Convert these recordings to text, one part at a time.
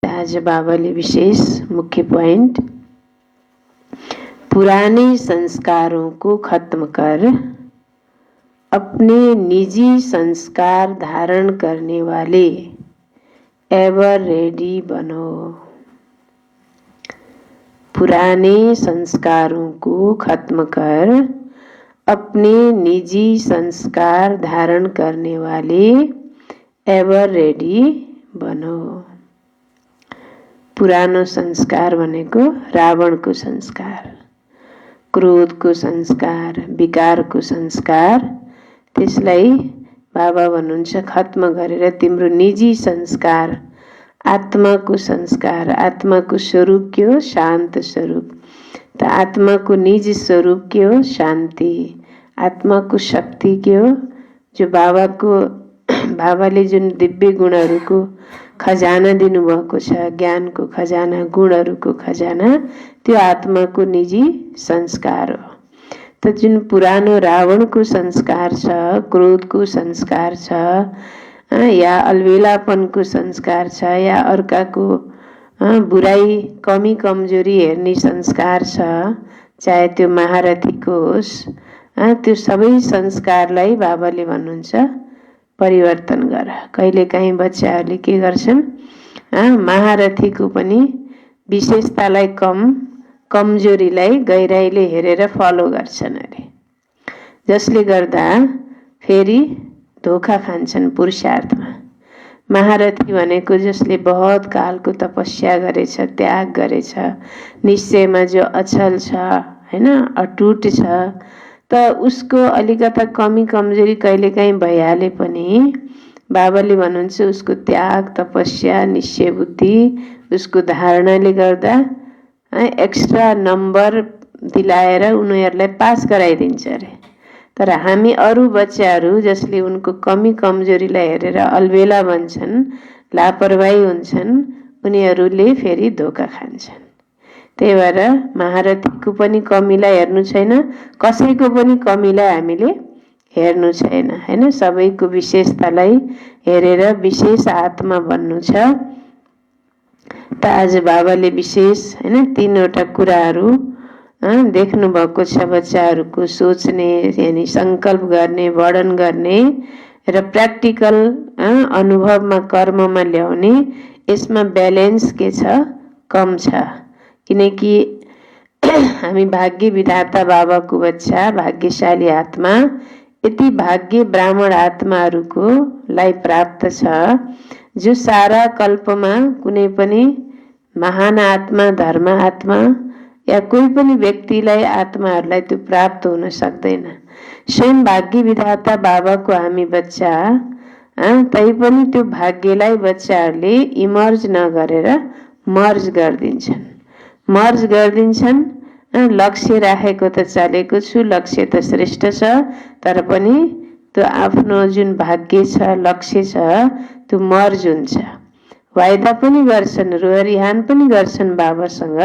आज बाबाले विशेष मुख्य पॉइंट, पुराने संस्कारों को खत्म कर अपने निजी संस्कार धारण करने वाले एवर रेडी बनो। पुराने संस्कारों को खत्म कर अपने निजी संस्कार धारण करने वाले एवर रेडी बनो। पुरानो संस्कार भनेको रावणको संस्कार, क्रोधको संस्कार, विकारको संस्कार। त्यसलाई बाबा भन्नुहुन्छ खत्म गरेर तिम्रो निजी संस्कार, आत्माको संस्कार। आत्माको स्वरूप के हो? शान्त स्वरूप। त आत्माको निजी स्वरूप के हो? शान्ति। आत्माको शक्ति के हो? जो बाबाले जुन दिव्य गुणहरूको खजाना दिनुभएको छ, ज्ञानको खजाना, गुणहरूको खजाना, त्यो आत्माको निजी संस्कार हो। त जुन पुरानो रावणको संस्कार छ, क्रोधको संस्कार छ, या अलबेलापनको संस्कार छ, या अर्काको बुराई कमी कमजोरी हेर्ने संस्कार छ, चाहे त्यो महारथीको होस्, त्यो सबै संस्कारलाई बाबाले भन्नुहुन्छ परिवर्तन गर। कहिलेकाहीँ बच्चाहरूले के गर्छन्, महारथीको पनि विशेषतालाई कमजोरीलाई गहिराईले हेरेर फलो गर्छन् अरे, जसले गर्दा फेरि धोका खान्छन् पुरुषार्थमा। महारथी भनेको जसले बहुत कालको तपस्या गरेछ, त्याग गरेछ, निश्चयमा जो अचल छ, हैन, अटुट छ, त उसको अलिकता कमी कमजोरी कहिलेकाहीँ भइहाले पनि बाबाले भन्नुहुन्छ उसको त्याग, तपस्या, निश्चय बुद्धि, उसको धारणाले गर्दा एक्स्ट्रा नम्बर दिलाएर उनीहरूलाई पास गराइदिन्छ अरे। तर हामी अरू बच्चाहरू जसले उनको कमी कमजोरीलाई हेरेर अलबेला बन्छन्, लापरवाही हुन्छन्, उनीहरूले फेरि धोका खान्छन्। त्यही भएर महारथीको पनि कमीलाई हेर्नु छैन, कसैको पनि कमीलाई हामीले हेर्नु छैन, हैन। सबैको विशेषतालाई हेरेर विशेष आत्मा बन्नु छ। त आज बाबाले विशेष, हैन, 3वटा कुराहरू देख्नु भएको छ। बच्चाहरूको सोच्ने, यानी संकल्प गर्ने, वर्णन गर्ने र प्र्याक्टिकल अनुभवमा, कर्ममा ल्याउने, यसमा ब्यालेन्स के छ? कम छ। किनकि हामी भाग्य विधाता बाबाको बच्चा, भाग्यशाली आत्मा, यति भाग्य ब्राह्मण आत्माहरूको लाई प्राप्त छ जो सारा कल्पमा कुनै पनि महान आत्मा, धर्म आत्मा या कोही पनि व्यक्तिलाई, आत्माहरूलाई त्यो प्राप्त हुन सक्दैन। स्वयं भाग्य विधाता बाबाको हामी बच्चा, तै पनि त्यो भाग्यलाई बच्चाहरूले इमर्ज नगरेर मर्ज गरिदिन्छन्। लक्ष्य राखेको त चलेको छु, लक्ष्य त श्रेष्ठ छ, तर पनि त्यो आफ्नो जुन भाग्य छ, लक्ष्य छ, त्यो मर्ज हुन्छ। वायदा पनि गर्छन्, रोहरिहान पनि गर्छन् बाबासँग,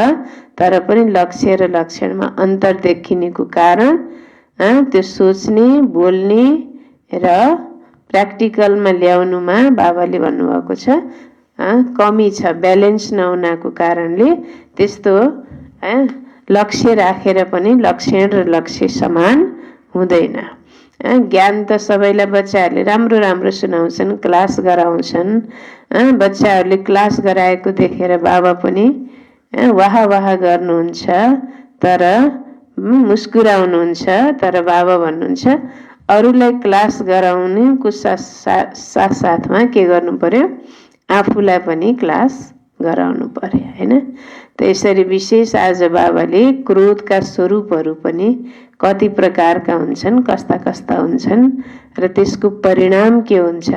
तर पनि लक्ष्य र लक्षणमा अन्तर देखिनेको कारण त्यो सोच्ने, बोल्ने र प्र्याक्टिकलमा ल्याउनुमा बाबाले भन्नुभएको छ कमी छ। ब्यालेन्स नहुनाको कारणले त्यस्तो लक्ष्य राखेर पनि लक्षण र लक्ष्य समान हुँदैन। ज्ञान त सबैलाई बच्चाहरूले राम्रो राम्रो सुनाउँछन्, क्लास गराउँछन्। बच्चाहरूले क्लास गराएको देखेर बाबा पनि वाह वाह गर्नुहुन्छ, तर मुस्कुराउनुहुन्छ। तर बाबा भन्नुहुन्छ अरूलाई क्लास गराउनेको साथमा के गर्नु पर्यो? आफूलाई पनि क्लास गराउनु पर्यो, हैन। त यसरी विशेष आज बाबाले क्रोधका स्वरूपहरू पनि कति प्रकारका हुन्छन्, कस्ता कस्ता हुन्छन् र त्यसको परिणाम के हुन्छ,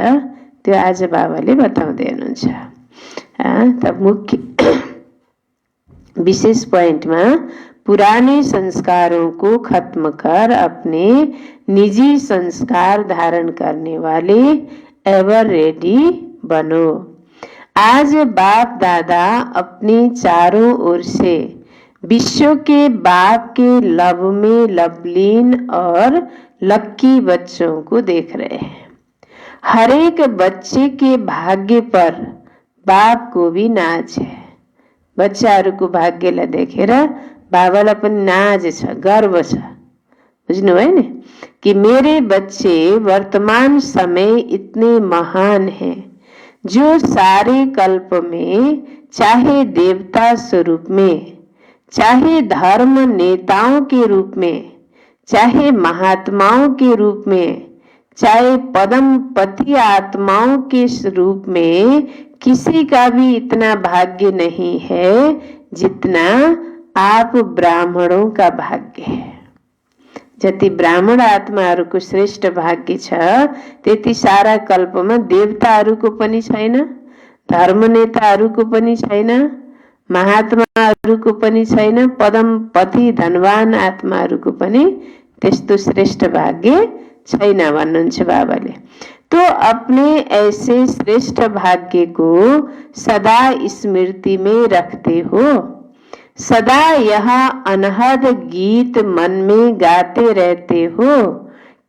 त्यो आज बाबाले बताउँदै हुनुहुन्छ। त मुख्य विशेष पॉइंटमा पुराने संस्कारों को खत्म कर अपने निजी संस्कार धारण करने वाले एवर रेडी बनो। आज बाप दादा अपने चारों ओर से विश्व के बाप के लब में लवलीन और लक्की बच्चों को देख रहे हैं। हर एक बच्चे के भाग्य पर बाप को भी नाज है। बच्चाहरूको भाग्यलाई देखेर बाबालाई पनि नाज छ, गर्व छ। बुझ्नुभयो नि कि मेरे बच्चे वर्तमान समय इतने महान हैं जो सारे कल्प में, चाहे देवता स्वरूप में, चाहे धर्म नेताओं के रूप में, चाहे महात्माओं के रूप में, चाहे पदम पति आत्माओं के रूप में, किसी का भी इतना भाग्य नहीं है जितना आप ब्राह्मणों का भाग्य है। जति ब्राह्मण आत्माहरूको श्रेष्ठ भाग्य छ त्यति सारा कल्पमा देवताहरूको पनि छैन, धर्मनेताहरूको पनि छैन, महात्माहरूको पनि छैन, पदम पति धनवान आत्माहरूको पनि त्यस्तो श्रेष्ठ भाग्य छैन भन्नुहुन्छ बाबाले। तो अपने ऐसे श्रेष्ठ भाग्य को सदा स्मृति में रखते हो, सदा यह अनहद गीत मन में गाते रहते हो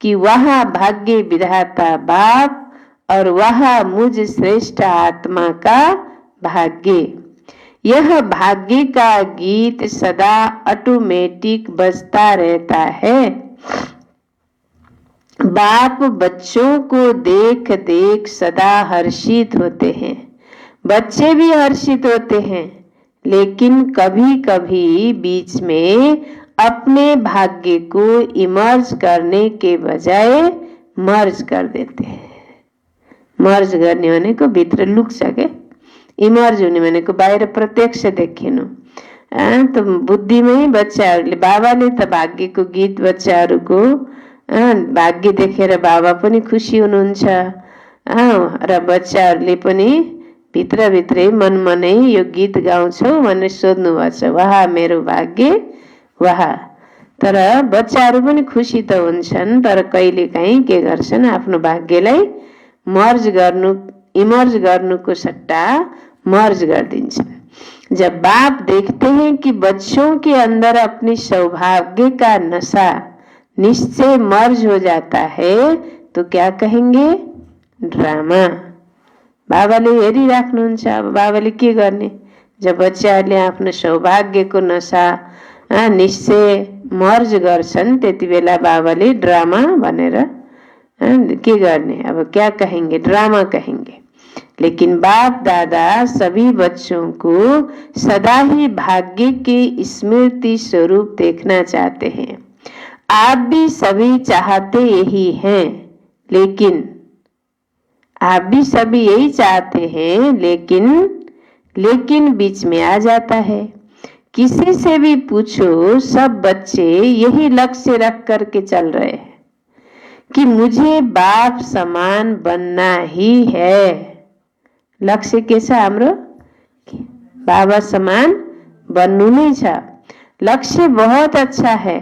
कि वह भाग्य विधाता बाप और वह मुझ श्रेष्ठ आत्मा का भाग्य। यह भाग्य का गीत सदा ऑटोमेटिक बजता रहता है। बाप बच्चों को देख देख सदा हर्षित होते हैं, बच्चे भी हर्षित होते हैं, लेकिन कभी कभी बीच में अपने भाग्य को इमर्ज करने के बजाय मर्ज कर देते हैं। मर्ज गर्ने भनेको भित्र लुक्छ के, इमर्ज हुने भनेको बाहिर प्रत्यक्ष देखिनु। त बुद्धिमै बच्चाहरूले, बाबाले त भाग्यको गीत बच्चाहरूको भाग्य देखेर बाबा पनि खुसी हुनुहुन्छ र बच्चाहरूले पनि भित्रभित्रै मनमनै यो गीत गाउँछौ भनेर सोध्नु भएको छ, वाह मेरो भाग्य वाह। तर बच्चाहरू पनि खुसी त हुन्छन्, तर कहिलेकाहीँ के गर्छन्, आफ्नो भाग्यलाई इमर्ज गर्नुको सट्टा मर्ज गरिदिन्छन्। जब बाप देखते हैं कि बच्चों के अंदर अपनी सौभाग्य का नशा निश्चय मर्ज हो जाता है तो क्या कहेंगे, ड्रामा। बाबाले हेरिराख्नुहुन्छ। अब बाबाले के गर्ने, जब बच्चाहरूले आफ्नो सौभाग्यको नशा निश्चय मर्ज गर्छन् त्यति बेला बाबाले ड्रामा भनेर के गर्ने, अब क्या कहेंगे, ड्रामा कहेंगे। लेकिन बाप दादा सभी बच्चों को सदा ही भाग्य के स्मृति स्वरूप देखना चाहते हैं। आप भी सभी चाहते यही हैं, लेकिन आप भी सभी यही चाहते हैं, लेकिन बीच में आ जाता है। किसी से भी पूछो, सब बच्चे यही लक्ष्य रख करके चल रहे हैं कि मुझे बाप समान बनना ही है। लक्ष्य के छ हाम्रो, बाबा समान बन्नु नै छ। लक्ष्य बहुत अच्छा है,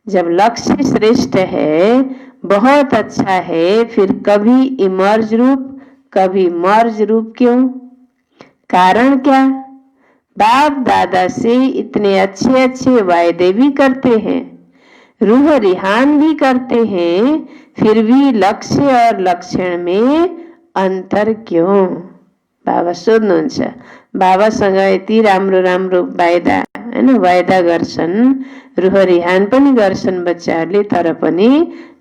जब लक्ष्य श्रेष्ठ है, बहुत अच्छा है, फिर कभी इमर्ज रूप कभी मर्ज रूप क्यों? कारण क्या? बाप दादा से इतने अच्छे अच्छे वायदे भी करते हैं, रूह रिहान भी करते हैं, फिर भी लक्ष्य और लक्षण में अंतर क्यों? बाबा सोध्नुहुन्छ। बाबासँग यति राम्रो राम्रो वायदा हैन वायदा गर्छन्, रूह रिहान पनि गर्छन् बच्चाहरूले, तर पनि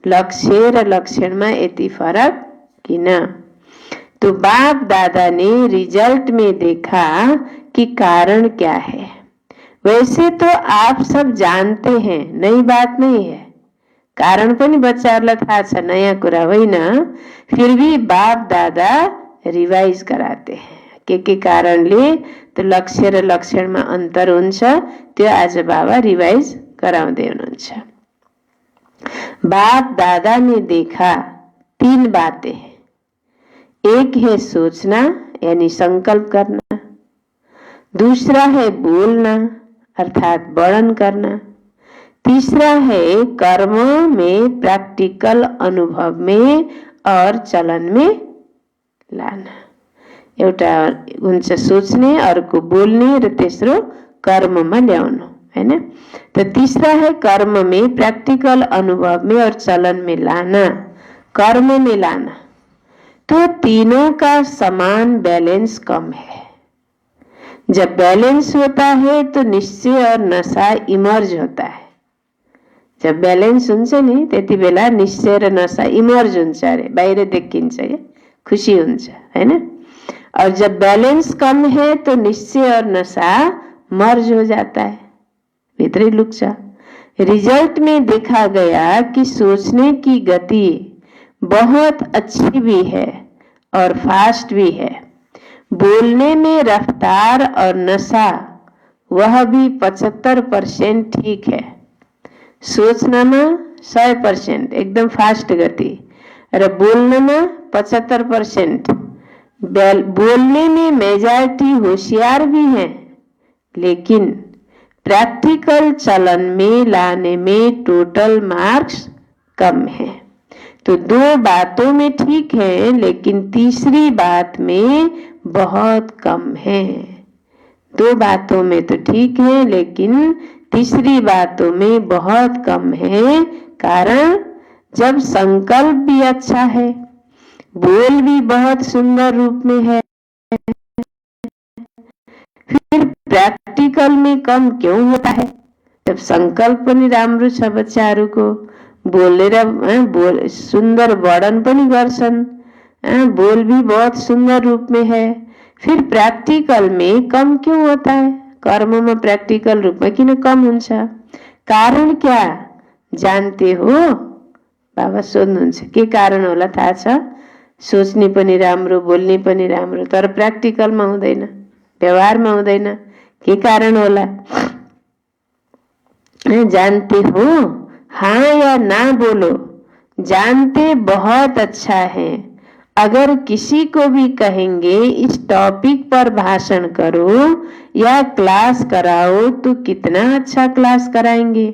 लक्ष्य र लक्षणमा यति फरक किन? तो बाप दादा ने रिजल्ट में देखा कि कारण क्या है। वैसे तो आप सब जानते हैं, नई बात नहीं है, कारण पनि बच्चाहरूलाई थाहा छ, नयाँ कुरा होइन। फिर भी बाप दादा रिवाइज कराते हैं के कारणले तो लक्ष्य र लक्षणमा अन्तर हुन्छ, त्यो आज बाबा रिवाइज कराउँदै हुनुहुन्छ। बाप दादा ने देखा 3 बातें, एक है सोचना यानी संकल्प करना, दूसरा है बोलना अर्थात वर्णन करना, तीसरा है कर्म में, प्रैक्टिकल अनुभव में और चलन में लाना। एउटा हुन्छ सोच्ने, अर्को बोल्ने र तेस्रो कर्ममा ल्याउनु हैन। तो तीसरा है कर्म में, प्रैक्टिकल अनुभव में और चलन में लाना, कर्म में लाना। तो तीनों का समान बैलेंस कम है। जब बैलेंस होता है तो निश्चय और नशा इमर्ज होता है। जब बैलेंस हुन्छ नि त्यति बेला निश्चय र नशा इमर्ज हुन्छ, अरे बाहिर देखिन्छ, के खुसी हुन्छ, हैन। और जब बैलेंस कम है तो निश्चय और नशा मर्ज हो जाता है, भीतरी लुक्छ। रिजल्ट में देखा गया कि सोचने की गति बहुत अच्छी भी है और फास्ट भी है। बोलने में रफ्तार और नशा वह भी 75% ठीक है। सोच्नमा 100% एकदम फास्ट गति र बोल्नमा 75%। बोलने में मेजॉरिटी होशियार भी है, लेकिन प्रैक्टिकल चलन में लाने में टोटल मार्क्स कम है। तो दो बातों में ठीक है, लेकिन तीसरी बात में बहुत कम है। दो बातों में तो ठीक है, लेकिन तीसरी बातों में बहुत कम है। कारण जब संकल्प भी अच्छा है, बोल भी बहुत सुंदर रूप में है, फिर प्रैक्टिकल में कम क्यों होता है? जब संकल्प पनि राम्रो छ, बच्चाहरूको बोल सुंदर वर्णन पनि गर्छन्, बोल भी बहुत सुंदर रूप में है, फिर प्रैक्टिकल में कम क्यों होता है? कर्म में प्रैक्टिकल रूप में किन कम हुन्छ? कारण क्या जानते हो? बाबा सोध्नुहुन्छ के कारण होला थाहा छ? सोच्ने पनि राम्रो, बोल्ने पनि राम्रो, तर प्रैक्टिकलमा हुँदैन, व्यवहारमा हुँदैन। के कारण होला? जानते हो? हाँ या ना बोलो। जानते बहुत अच्छा है। अगर किसी को भी कहेंगे इस टॉपिक पर भाषण करो या क्लास कराओ तो कितना अच्छा क्लास कराएंगे,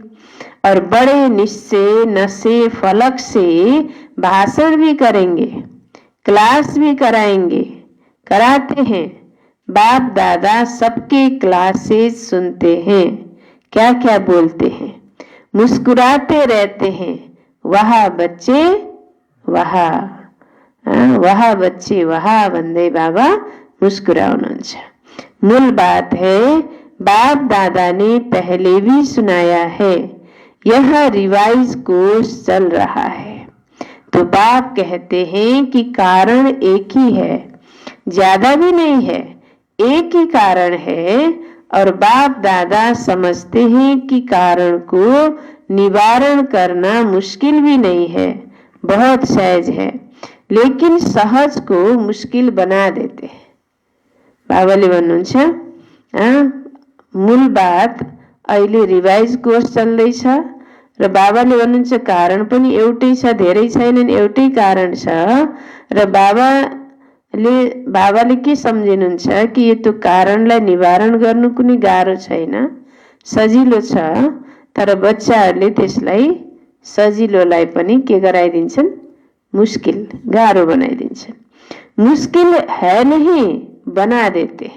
और बड़े निश्चय नशे फलक से भाषण भी करेंगे, क्लास भी कराएंगे, कराते हैं। बाप दादा सबके क्लासेस सुनते हैं, क्या क्या बोलते हैं, मुस्कुराते रहते हैं। वहा बच्चे वहा, वहा बच्चे वहा भन्दै बाबा मुस्कुराउनुहुन्छ। मूल बात है, बाप दादा ने पहले भी सुनाया है, यह रिवाइज कोर्स चल रहा है। तो बाप कहते हैं कि कारण एक ही है, ज्यादा भी नहीं है, एक ही कारण है। और बाप दादा समझते हैं कि कारण को निवारण करना मुश्किल भी नहीं है, बहुत सहज है, लेकिन सहज को मुश्किल बना देते हैं। बाबाले भन्नुहुन्छ मूल बात अहिले रिवाइज कोर्स चल्दैछ र बाबाले भन्नुहुन्छ कारण पनि एउटै छ, धेरै छैनन्, एउटै कारण छ। र बाबाले के सम्झिनुहुन्छ कि यो त्यो कारणलाई निवारण गर्नु कुनै गाह्रो छैन, सजिलो छ। तर बच्चाहरूले त्यसलाई सजिलोलाई पनि के गराइदिन्छन्? मुश्किल, गाह्रो बनाइदिन्छन्। मुश्किल है नहीं बना देते,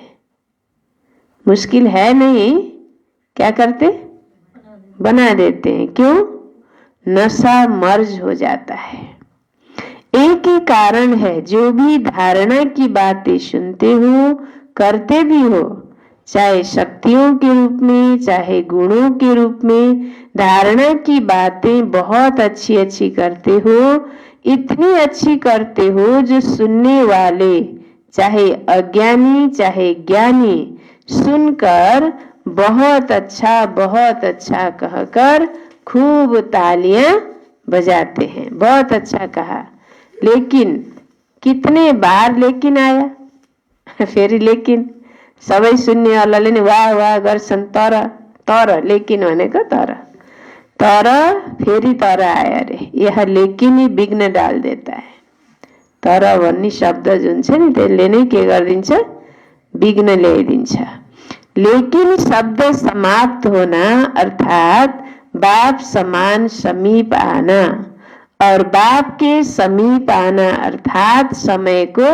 मुश्किल है नहीं क्या करते? बना देते हैं। क्यों? नशा मर्ज हो जाता है। एक ही कारण है, जो भी धारणा की बातें सुनते हो, करते भी हो, चाहे शक्तियों के रूप में चाहे गुणों के रूप में, धारणा की बातें बहुत अच्छी अच्छी करते हो, इतनी अच्छी करते हो जो सुनने वाले चाहे अज्ञानी चाहे ज्ञानी सुनकर बहुत अच्छा कहकर खूब तालियां बजाते हैं। बहुत अच्छा कहा, लेकिन कितने बार लेकिन आया? फेरि लेकिन सबै सुन्नेवालाले नि वाह वाह गर्छन्, तर लेकिन भनेको तर फेरि तर आयो अरे। यह लेकिन ही विघ्न डाल देता है। तर भन्ने शब्द जुन छ नि त्यसले नै के गरिदिन्छ? विघ्न ल्याइदिन्छ। लेकिन शब्द समाप्त होना अर्थात बाप समान समीप आना, और बाप के समीप आना अर्थात समय को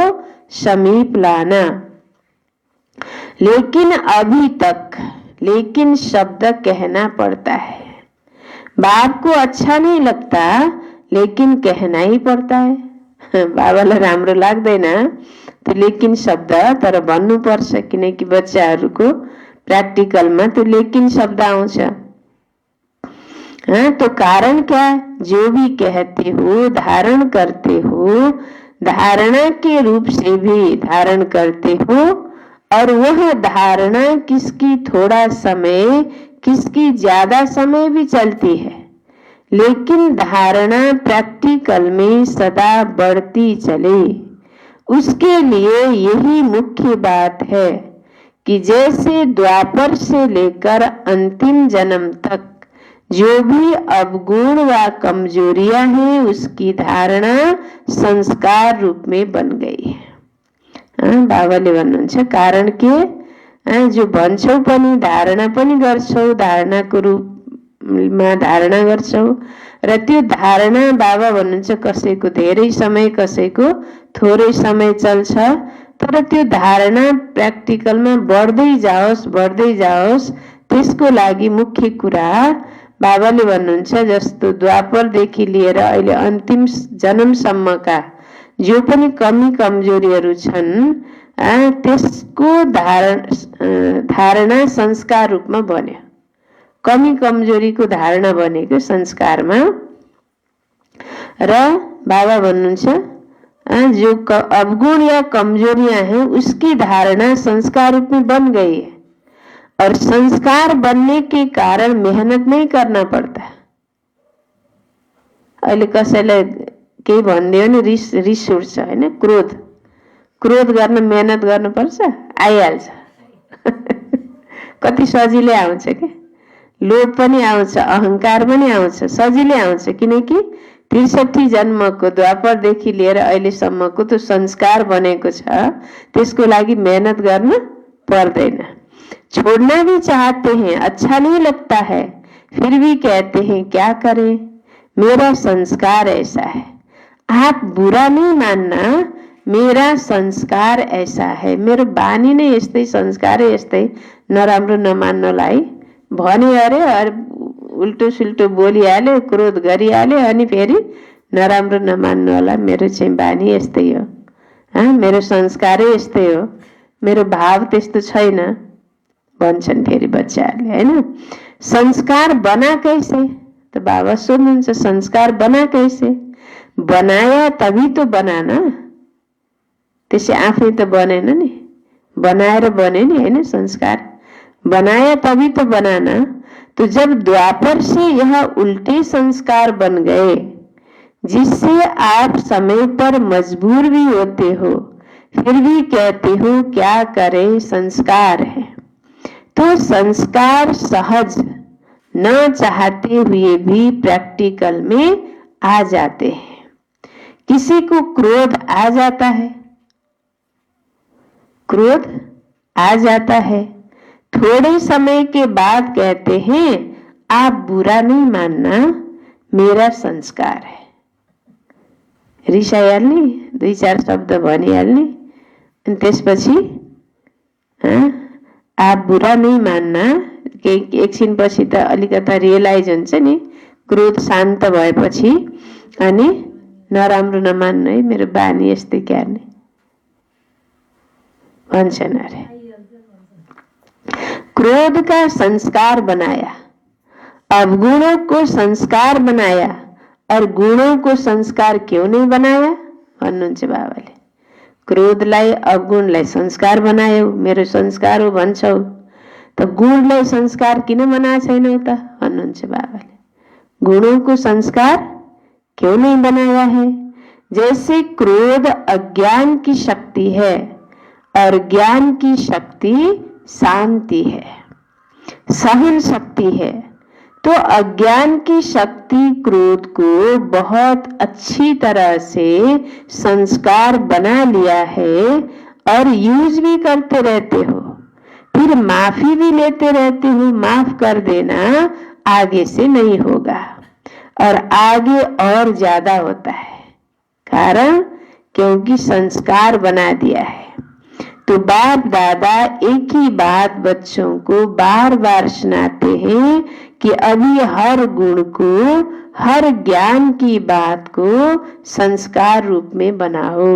समीप लाना। लेकिन अभी तक लेकिन शब्द कहना पड़ता है। बाप को अच्छा नहीं लगता, लेकिन कहना ही पड़ता है। बाबालाई राम्रो लाग्दैन त्यो लेकिन शब्द, तर भन्नुपर्छ किनकि बच्चाहरूको प्रैक्टिकलमा त्यो लेकिन शब्द आउँछ। तो कारण क्या, जो भी कहते हो धारण करते हो, धारणा के रूप से भी धारण करते हो, और वह धारणा किसकी थोड़ा समय किसकी ज्यादा समय भी चलती है, लेकिन धारणा प्रैक्टिकल में सदा बढ़ती चले। उसके लिए यही मुख्य बात है कि जैसे द्वापर से लेकर अंतिम जन्म तक जो भी अवगुण व कमजोरियां हैं उसकी धारणा संस्कार रूप में बन गई है। बाबाले भन्नुहुन्छ कारण के जो भन्छौ पनि धारणा पनि गर्छौ, धारणाको रूपमा धारणा गर्छौ र त्यो धारणा बाबा भन्नुहुन्छ कसैको धेरै समय कसैको थोरै समय चल्छ, तर त्यो धारणा प्र्याक्टिकलमा बढ्दै जाओस् त्यसको लागि मुख्य कुरा बाबाले भन्नुहुन्छ जस्तो द्वापरदेखि लिएर अहिले अन्तिम जन्मसम्मका जो पनि कमी कमजोरीहरू छन् त्यसको धारणा संस्कार रूपमा बन्यो। कमी कमजोरीको धारणा बनेको संस्कारमा, र बाबा भन्नुहुन्छ जो अवगुण या कमजोरियां हैं उसकी धारणा संस्कार रूप में बन गई है, और संस्कार बनने के कारण मेहनत नहीं करना पड़ता। अहिले कसैलाई केही भनिदियो भने रिस उठ्छ हैन, क्रोध गर्न मेहनत गर्नुपर्छ, आइहाल्छ। कति सजिलै आउँछ के, लोभ पनि आउँछ, अहंकार पनि आउँछ, सजिलै आउँछ, किनकि 63 जन्मको द्वापरदेखि लिएर अहिलेसम्मको त्यो संस्कार बनेको छ, त्यसको लागि मेहनत गर्न पर्दैन। छोड़ना भी चाहते हैं, अच्छा नहीं लगता है, फिर भी कहते हैं क्या करें, मेरा संस्कार ऐसा है। आप बुरा नहीं मानना, मेरा संस्कार ऐसा है, मेरो बानी नै यस्तै, संस्कार यस्तै, नराम्रो नमान्नलाई भने अरे उल्टो सुल्टो बोलिहाल्यो, क्रोध गरिहाल्यो, अनि फेरि नराम्रो नमान्नु होला, मेरो चाहिँ बानी यस्तै हो, मेरो संस्कारै यस्तै हो, मेरो भाव त्यस्तो छैन भन्छन् फेरि बच्चाहरूले हैन। संस्कार बना कैसे, तो बाबा सोध्नुहुन्छ संस्कार बना कैसे, बनाया तभी तो बना ना, त्यसै आफै त बनेन नि, बनाएर बने नि हैन, संस्कार बनाया तभी तो बनाना। तो जब द्वापर से यह उल्टे संस्कार बन गए जिससे आप समय पर मजबूर भी होते हो, फिर भी कहते हो क्या करें, संस्कार है, तो संस्कार सहज न चाहते हुए भी प्रैक्टिकल में आ जाते हैं। किसी को क्रोध आ जाता है, क्रोध आ जाता है, थोड़े समय के बाद कहते हैं आप बुरा नहीं मानना, मेरा संस्कार है। रिसाइहाल्ने, 2-4 शब्द भनिहाल्ने, अनि त्यसपछि आप बुरा नहीं मान्ना, एकछिन पछि त अलिकता रियलाइज हुन्छ नि, क्रोध शान्त भएपछि, अनि नराम्रो नमान्नु है, मेरो बानी यस्तै क्यार्ने भन्छन् अरे। क्रोध का संस्कार बनाया, अवगुणों को संस्कार बनाया, और गुणों को संस्कार क्यों नहीं बनाया भन्नुहुन्छ बाबाले। क्रोधलाई अवगुणलाई संस्कार बनायो, मेरो संस्कार हो भन्छौ, त गुणलाई संस्कार किन बनाएको छैनौ त भन्नुहुन्छ बाबाले। गुणों को संस्कार क्यों नहीं बनाया है, जैसे क्रोध अज्ञान की शक्ति है और ज्ञान की शक्ति शांति है, सहन शक्ति है, तो अज्ञान की शक्ति क्रोध को बहुत अच्छी तरह से संस्कार बना लिया है और यूज भी करते रहते हो, फिर माफी भी लेते रहते हो, माफ कर देना, आगे से नहीं होगा और आगे और ज्यादा होता है, कारण क्योंकि संस्कार बना दिया है। तो बाप दादा एक ही बात बच्चों को बार बार सुनाते हैं कि अभी हर गुण को, हर ज्ञान की बात को संस्कार रूप में बनाओ।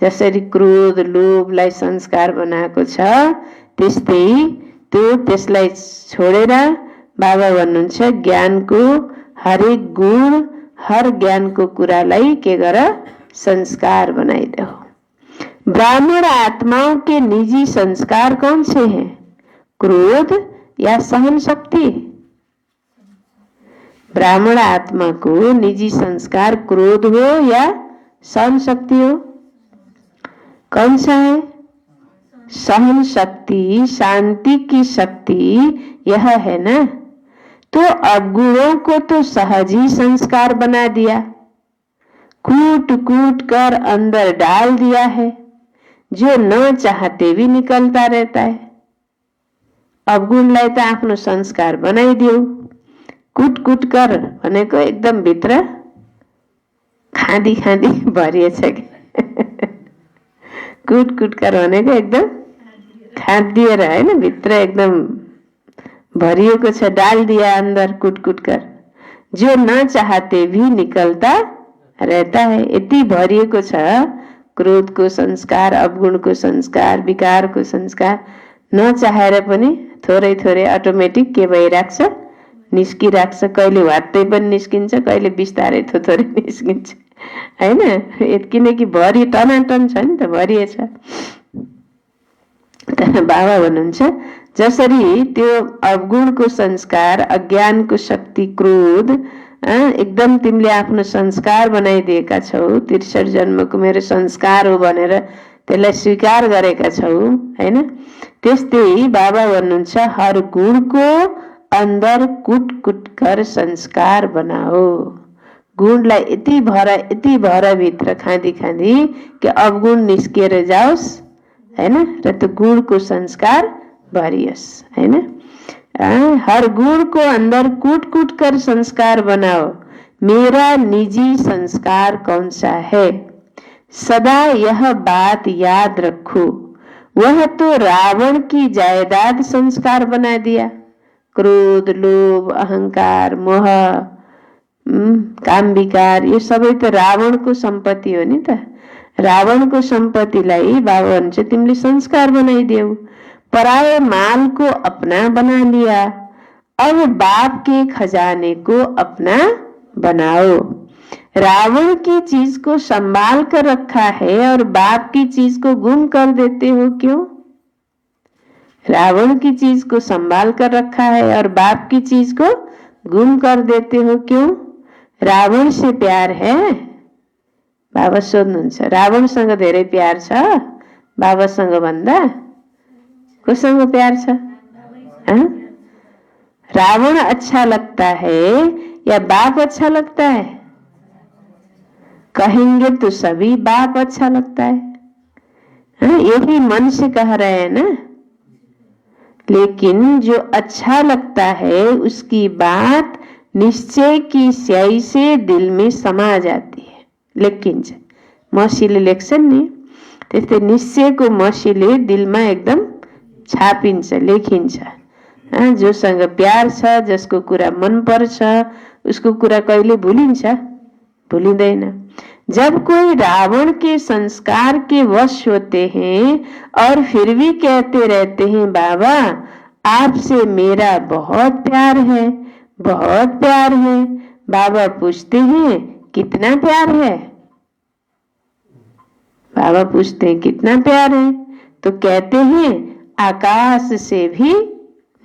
जसरी क्रोध लोभलाई संस्कार बनाएको छ त्यस्तै त्यसलाई छोडेर बाबा भन्नुहुन्छ ज्ञानको हरेक गुण, हर ज्ञानको कुरालाई के गर, संस्कार बनाइदेऊ। ब्राह्मण आत्माओं के निजी संस्कार कौन से हैं? क्रोध या सहन शक्ति? ब्राह्मण आत्मा को निजी संस्कार क्रोध हो या सहन शक्ति हो? कौन सा है? सहन शक्ति, शांति की शक्ति यह है ना। तो अवगुणों को तो सहज ही संस्कार बना दिया, कूट कूट कर अंदर डाल दिया है, जो न चाहते भी निकलता रहता है। अवगुणलाई त आफ्नो संस्कार बनाइदियो, कुट कुट कर भनेको एकदम भित्र खाँदी खाँदी भरिएछ कि कुट कुट कर भनेको एकदम खाँदिएर हैन, भित्र एकदम भरिएको छ, डाल दिया अंदर कुट कुट कर, जो न चाहते भी निकलता रहता है। यति भरिएको छ क्रोधको संस्कार, अवगुणको संस्कार, विकारको संस्कार, नचाहेर पनि थोरै थोरै अटोमेटिक के भइराख्छ, निस्किराख्छ। कहिले वात्तै पनि निस्किन्छ, कहिले बिस्तारै थोथोरै निस्किन्छ हैन, किनकि भरि टनाटन छ नि त, भरिएछ। बाबा भन्नुहुन्छ जसरी त्यो अवगुणको संस्कार, अज्ञानको शक्ति, क्रोध एकदम तिमीले आफ्नो संस्कार बनाइदिएका छौ, 63 जन्मको मेरो संस्कार हो भनेर त्यसलाई स्वीकार गरेका छौ हैन, त्यस्तै बाबा भन्नुहुन्छ हर गुणको अंदर कुट कुट कर संस्कार बनाओ। गुणलाई यति भर भित्र खाँदी खाँदी कि अवगुण निस्किएर जाओस् हैन, र त्यो गुणको संस्कार भरियोस् हैन। हर गुण को अंदर कूट कूट कर संस्कार बनाओ। मेरा निजी संस्कार कौन सा है? सदा यह बात याद रखो, वह तो रावण की जायदाद संस्कार बना दिया। क्रोध, लोभ, अहंकार, मोह, काम विकार, ये सबै त रावणको सम्पत्ति हो नि त। रावणको सम्पत्तिलाई बाबा भन्छ तिमीले संस्कार बनाइदेऊ। पराये माल को अपना बना लिया, अब बाप के खजाने को अपना बनाओ। रावण की चीज को संभाल कर रखा है और बाप की चीज को गुम कर देते हो क्यों? रावण की चीज को संभाल कर रखा है और बाप की चीज को गुम कर देते हो क्यों? रावण से प्यार है? बाबा सोध्नुहुन्छ रावणसँग धेरै प्यार छ बाबासँग भन्दा? कोसँग प्यार छ? रावण अच्छा लगता है या बाप अच्छा लगता है? कहेंगे तो सभी बाप अच्छा लगता है, यही मन से कह रहे हैं ना। लेकिन जो अच्छा लगता है उसकी बात निश्चय की स्याही से दिल में समा जाती है। लेखिन्छ मसीले लेख्छन् नि, त्यस्तै निश्चयको मसीले दिलमा एकदम छापिन्छ, लेखिन्छ। जोसँग प्यार छ, जसको कुरा मन पर्छ, उसको कुरा कहिले भुलिन्छ? भुलिँदैन। जब कोई रावण के संस्कार के वश होते हैं और फिर भी कहते रहते हैं बाबा आपसे मेरा बहुत प्यार है, बहुत प्यार है। बाबा पूछते हैं कितना प्यार है? बाबा पूछते हैं कितना प्यार है? तो कहते हैं आकाश से भी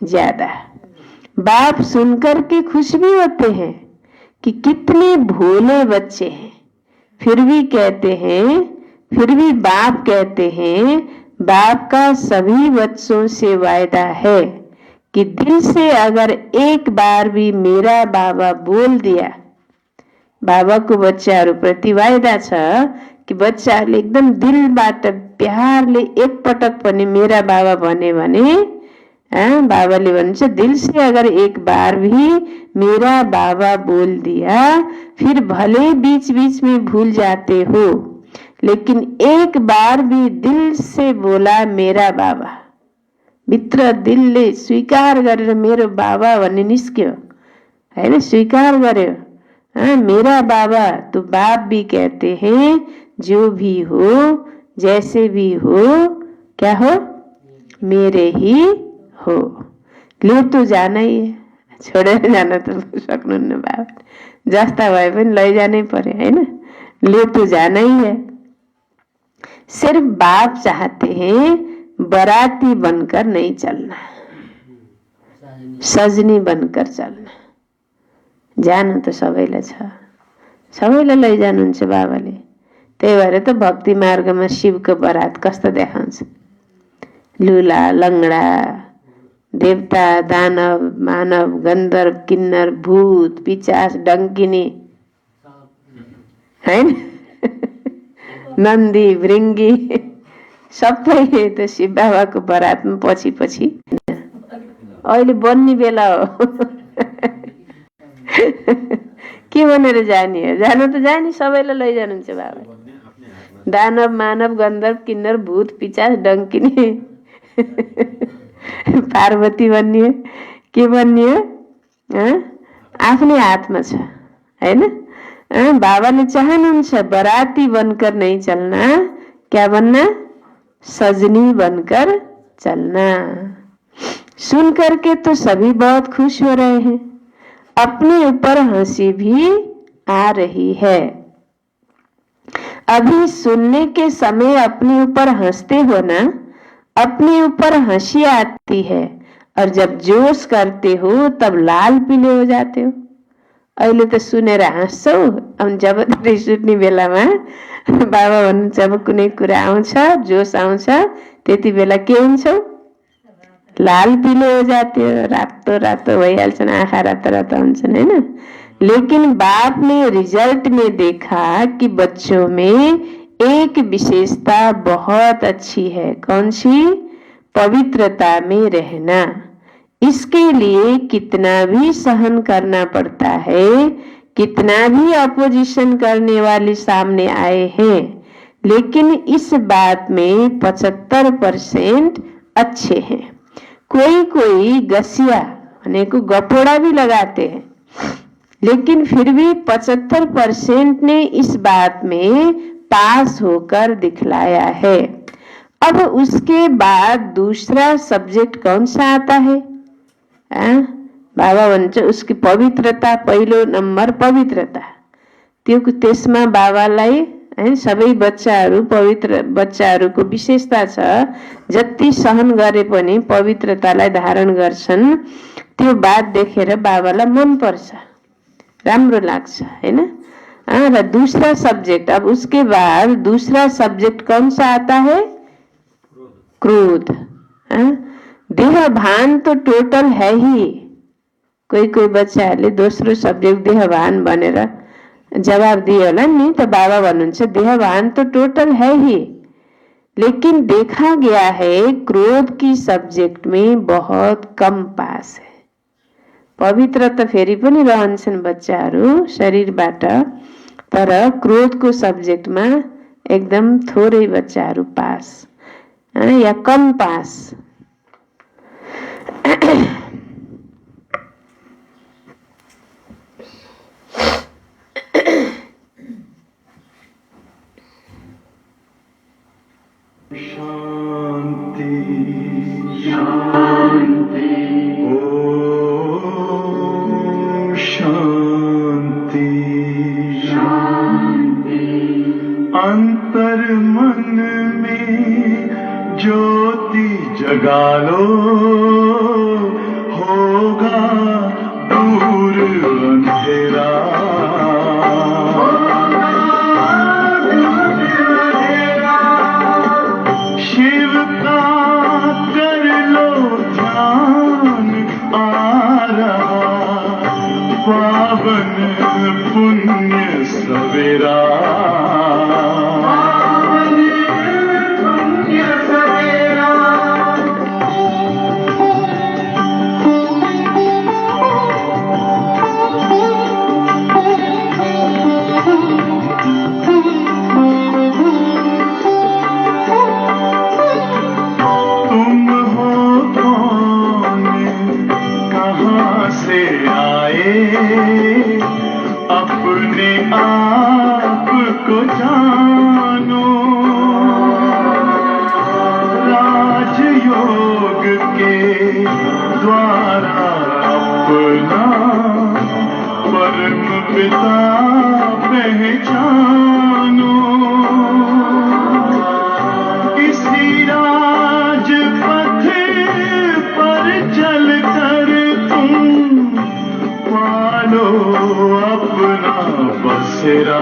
ज्यादा। बाप सुनकर के खुश भी होते हैं कि कितने भोले बच्चे हैं, फिर भी कहते हैं, फिर भी बाप कहते हैं बाप का सभी बच्चों से वायदा है कि दिल से अगर एक बार भी मेरा बाबा बोल दिया, बाबा को बच्चाहरू प्रति वायदा छ कि बच्चाहरूले एकदम दिलबाट प्यारले एक पटक पनि मेरा बाबा भने बाबाले भन्छ दिल से अगर एक बार भी मेरा बाबा बोल दिया, फिर भले बीच बीच में भूल जाते हो, लेकिन एक बार भी दिल से बोला मेरा बाबा, भित्र दिलले स्वीकार गरेर मेरो बाबा भन्ने निस्क्यो हैन, स्वीकार गर्यो। मेरा बाबा तो बाप भी कहते हैं, जो भी हो जैसे भी हो क्या हो, मेरे ही हो। ले तो जानै है, छोडेर जान त सक्नुहुन्न बाबा, जस्ता भए पनि लैजानै पर्यो हैन, ले तो जाना ही है। सिर्फ बाप चाहते हैं बराती बनकर नहीं चलना, सजनी बनकर चलना। जानु त सबैलाई छ, सबैलाई लैजानुहुन्छ बाबाले। त्यही भएर त भक्ति मार्गमा शिवको बरात कस्तो देखाउँछ, लुला लङ्गडा, देवता दानव मानव गन्धर्व किन्नर भूत पिचास डङ्किनी हैन, नन्दी भृङ्गी सबै त शिव बाबाको बरातमा पछि पछि अहिले बन्ने बेला हो। के भनेर जाने हो, जानु त जाने, सबैलाई लैजानुहुन्छ बाबा। दानव मानव गन्धर्व किन्नर भूत पिचास डङ्किनी पार्वती बन्ने हो, के बन्ने हो, आफ्नै हातमा छ हैन। बाबाले चाहनुहुन्छ बराती बनकर नहीं चलना, क्या बनना, सजनी बनकर चलना। सुन करके तो सभी बहुत खुश हो रहे हैं, अपने ऊपर हंसी भी आ रही है। अभी सुनने के समय अपने ऊपर हंसते हो ना, अपने ऊपर हंसी आती है, और जब जोश करते हो तब लाल पीले हो जाते हो। अहिले त सुनेर हाँस्छौ, अनि जब रिस उठ्ने बेलामा बाबा भन्नुहुन्छ अब कुनै कुरा आउँछ, जोस आउँछ, त्यति बेला के हुन्छौ, लाल पीले हो जाते हो, रातो रातो भइहाल्छन्, आँखा रातो रातो हुन्छन् हैन। लेकिन बाप ने रिजल्ट में देखा कि बच्चों में एक विशेषता बहुत अच्छी है। कौन सी, पवित्रता में रहना। इसके लिए कितना भी सहन करना पड़ता है, कितना भी अपोजिशन करने वाले सामने आए हैं, लेकिन इस बात में 75% अच्छे हैं। कोई कोई गसिया को गपोड़ा भी लगाते हैं, लेकिन फिर भी 75% ने इस बात में पास होकर दिखलाया है। अब उसके बाद दूसरा सब्जेक्ट कौन सा आता है, बाबा भन्छ उसकी पवित्रता, पहिलो नम्बर पवित्रता। त्यसमा बाबालाई सबै बच्चाहरू, पवित्र बच्चाहरूको विशेषता छ, जति सहन गरे पनि पवित्रतालाई धारण गर्छन्। त्यो बात देखेर बाबालाई मन पर्छ, राम्रो लाग्छ हैन। र दूसरा सब्जेक्ट, अब उसके बाद दूसरा सब्जेक्ट कौन सा आता है, क्रोध। देह भान तो टोटल है ही। कोही कोही बच्चाहरूले दोस्रो सब्जेक्ट देहभान भनेर जवाब दियो होला नि, त बाबा भन्नुहुन्छ देहभान तो टोटल है ही, लेकिन देखा गया है क्रोध की सब्जेक्ट में बहुत कम पास है। पवित्र त फेरि पनि रहन्छन् बच्चाहरू शरीरबाट, तर क्रोधको सब्जेक्टमा एकदम थोरै बच्चाहरू पास या कम पास। शांति शांति ओम शांति शांति। अंतर मन में ज्योति जगा अपने आप को जानो, राजयोग के द्वारा अपना परम पिता पहचानो। इसी राजपथ पर चलकर तुम पालो अपना बसेरा।